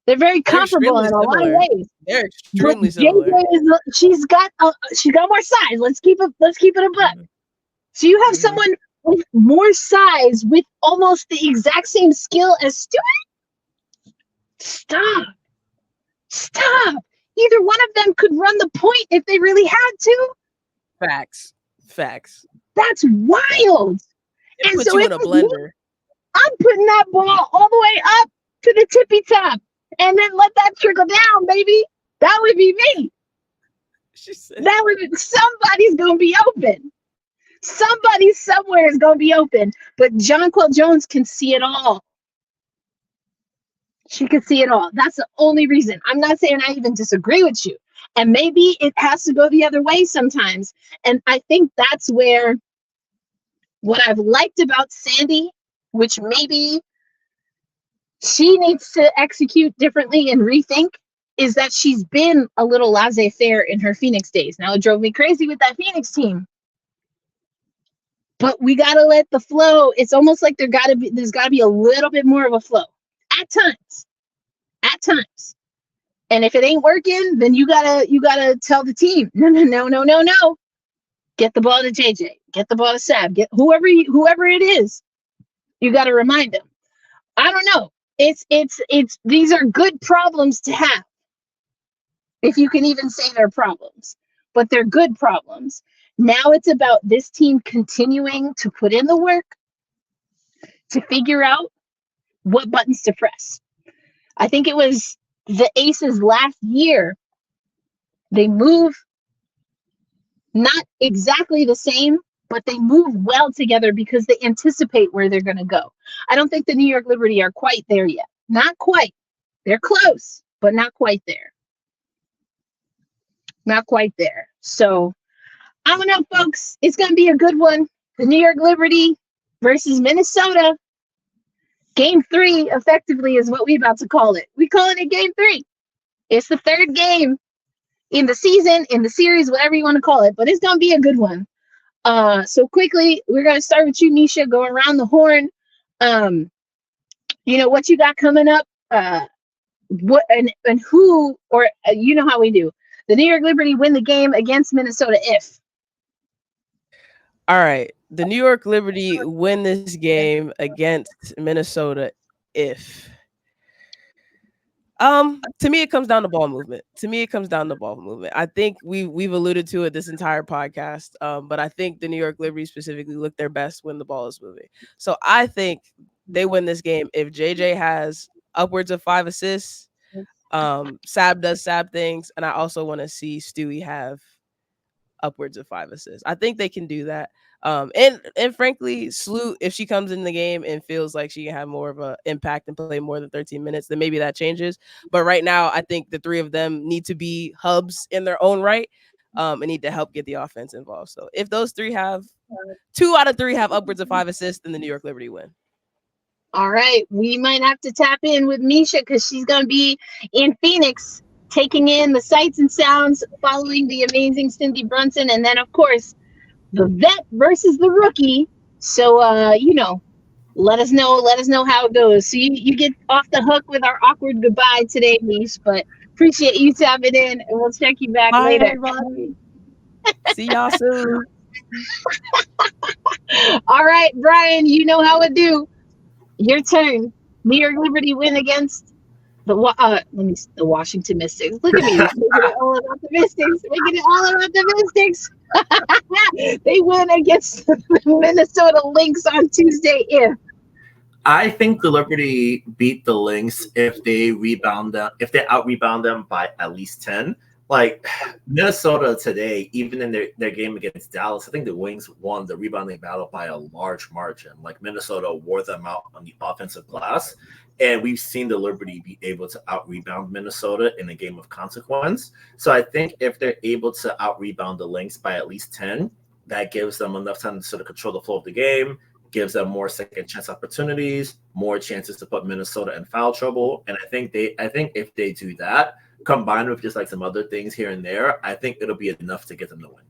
They're very comparable in a lot of ways. They're extremely similar. She's got more size. Let's keep it a buck. So you have someone with more size with almost the exact same skill as Stewie? Stop. Either one of them could run the point if they really had to. Facts. That's wild. It puts you in a blender. I'm putting that ball all the way up to the tippy top and then let that trickle down, baby. That would be me. Somebody's going to be open. Somebody somewhere is going to be open. But Jonquel Jones can see it all. She can see it all. That's the only reason. I'm not saying I even disagree with you. And maybe it has to go the other way sometimes. And I think that's where what I've liked about Sandy, which maybe she needs to execute differently and rethink, is that she's been a little laissez-faire in her Phoenix days. Now, it drove me crazy with that Phoenix team. But we got to let the flow. It's almost like there's got to be a little bit more of a flow at times. And if it ain't working, then you gotta tell the team, no. Get the ball to JJ. Get the ball to Sab. Get whoever it is. You got to remind them. I don't know. It's these are good problems to have. If you can even say they're problems, but they're good problems. Now it's about this team continuing to put in the work to figure out what buttons to press. I think it was the Aces last year. They move not exactly the same, but they move well together because they anticipate where they're going to go. I don't think the New York Liberty are quite there yet. Not quite. They're close, but not quite there. Not quite there. So, I don't know, folks. It's going to be a good one. The New York Liberty versus Minnesota. Game 3 effectively is what we about to call it. We call it game 3. It's the third game in the season, in the series, whatever you want to call it, but it's going to be a good one. So quickly, we're going to start with you, Misha, go around the horn. What you got coming up, what and who, or you know how we do. The New York Liberty win the game against Minnesota if. All right. The New York Liberty win this game against Minnesota if. To me, it comes down to ball movement. I think we've alluded to it this entire podcast. But I think the New York Liberty specifically look their best when the ball is moving. So I think they win this game if JJ has upwards of 5 assists. Sab does Sab things, and I also want to see Stewie have upwards of 5 assists. I think they can do that. And frankly, Sloot, if she comes in the game and feels like she can have more of an impact and play more than 13 minutes, then maybe that changes. But right now, I think the three of them need to be hubs in their own right, and need to help get the offense involved. So if those three have 2 out of 3 have upwards of 5 assists, then the New York Liberty win. All right, we might have to tap in with Misha because she's going to be in Phoenix taking in the sights and sounds following the amazing Cindy Brunson. And then, of course, the vet versus the rookie. So, let us know how it goes. So you get off the hook with our awkward goodbye today, Mish, but appreciate you tapping in, and we'll check you back later. Everybody. See y'all soon. All right, Brian, you know how it do. Your turn. New York Liberty win against the Washington Mystics. Look at me, making it all about the Mystics. They win against the Minnesota Lynx on Tuesday. I think the Liberty beat the Lynx if they out rebound them by at least 10. Like Minnesota today, even in their game against Dallas, I think the Wings won the rebounding battle by a large margin. Like Minnesota wore them out on the offensive glass. And we've seen the Liberty be able to out-rebound Minnesota in a game of consequence. So I think if they're able to out-rebound the Lynx by at least 10, that gives them enough time to sort of control the flow of the game, gives them more second chance opportunities, more chances to put Minnesota in foul trouble. And I think if they do that, combined with just like some other things here and there, I think it'll be enough to get them to win.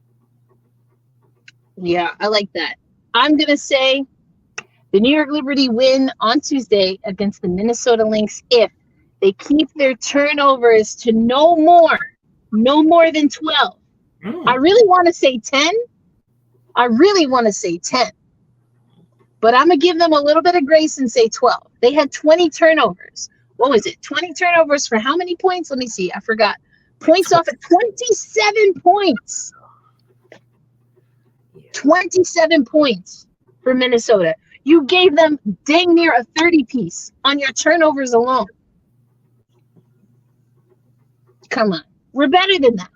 Yeah, I like that. I'm going to say the New York Liberty win on Tuesday against the Minnesota Lynx if they keep their turnovers to no more than 12. I really want to say 10. But I'm going to give them a little bit of grace and say 12. They had 20 turnovers. What was it? 20 turnovers for how many points? Let me see. I forgot. Points off at 27 points. 27 points for Minnesota. You gave them dang near a 30-piece on your turnovers alone. Come on. We're better than that.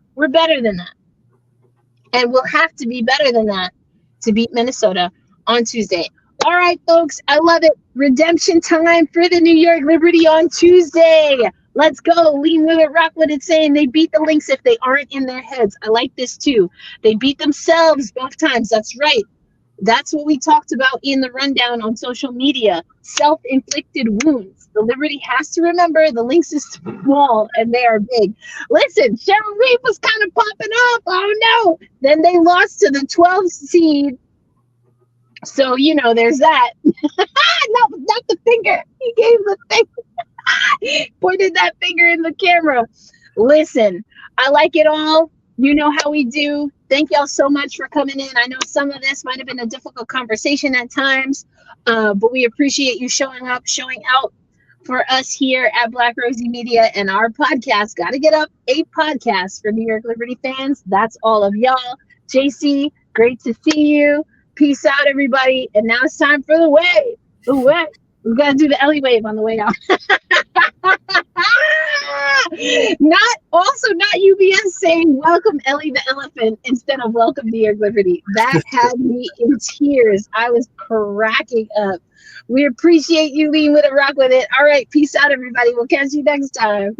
And we'll have to be better than that to beat Minnesota on Tuesday. All right, folks. I love it. Redemption time for the New York Liberty on Tuesday. Let's go. Lean with it, rock with it, saying they beat the Lynx if they aren't in their heads. I like this too. They beat themselves both times. That's right. That's what we talked about in the rundown on social media. Self-inflicted wounds. The Liberty has to remember the Lynx is small and they are big. Listen, Cheryl Reeve was kind of popping up. Oh, no. Then they lost to the 12th seed. So, there's that. Not the finger. He gave the finger. Pointed that finger in the camera. Listen, I like it all. You know how we do. Thank y'all so much for coming in. I know some of this might have been a difficult conversation at times, but we appreciate you showing up, showing out for us here at Black Rosie Media and our podcast. Gotta Get Up, a podcast for New York Liberty fans. That's all of y'all. JC, great to see you. Peace out, everybody. And now it's time for the wave. The wave. We got to do the Ellie wave on the way out. Not UBS saying welcome Ellie the elephant instead of welcome New York Liberty. That had me in tears. I was cracking up. We appreciate you. Lean with it, rock with it. All right. Peace out, everybody. We'll catch you next time.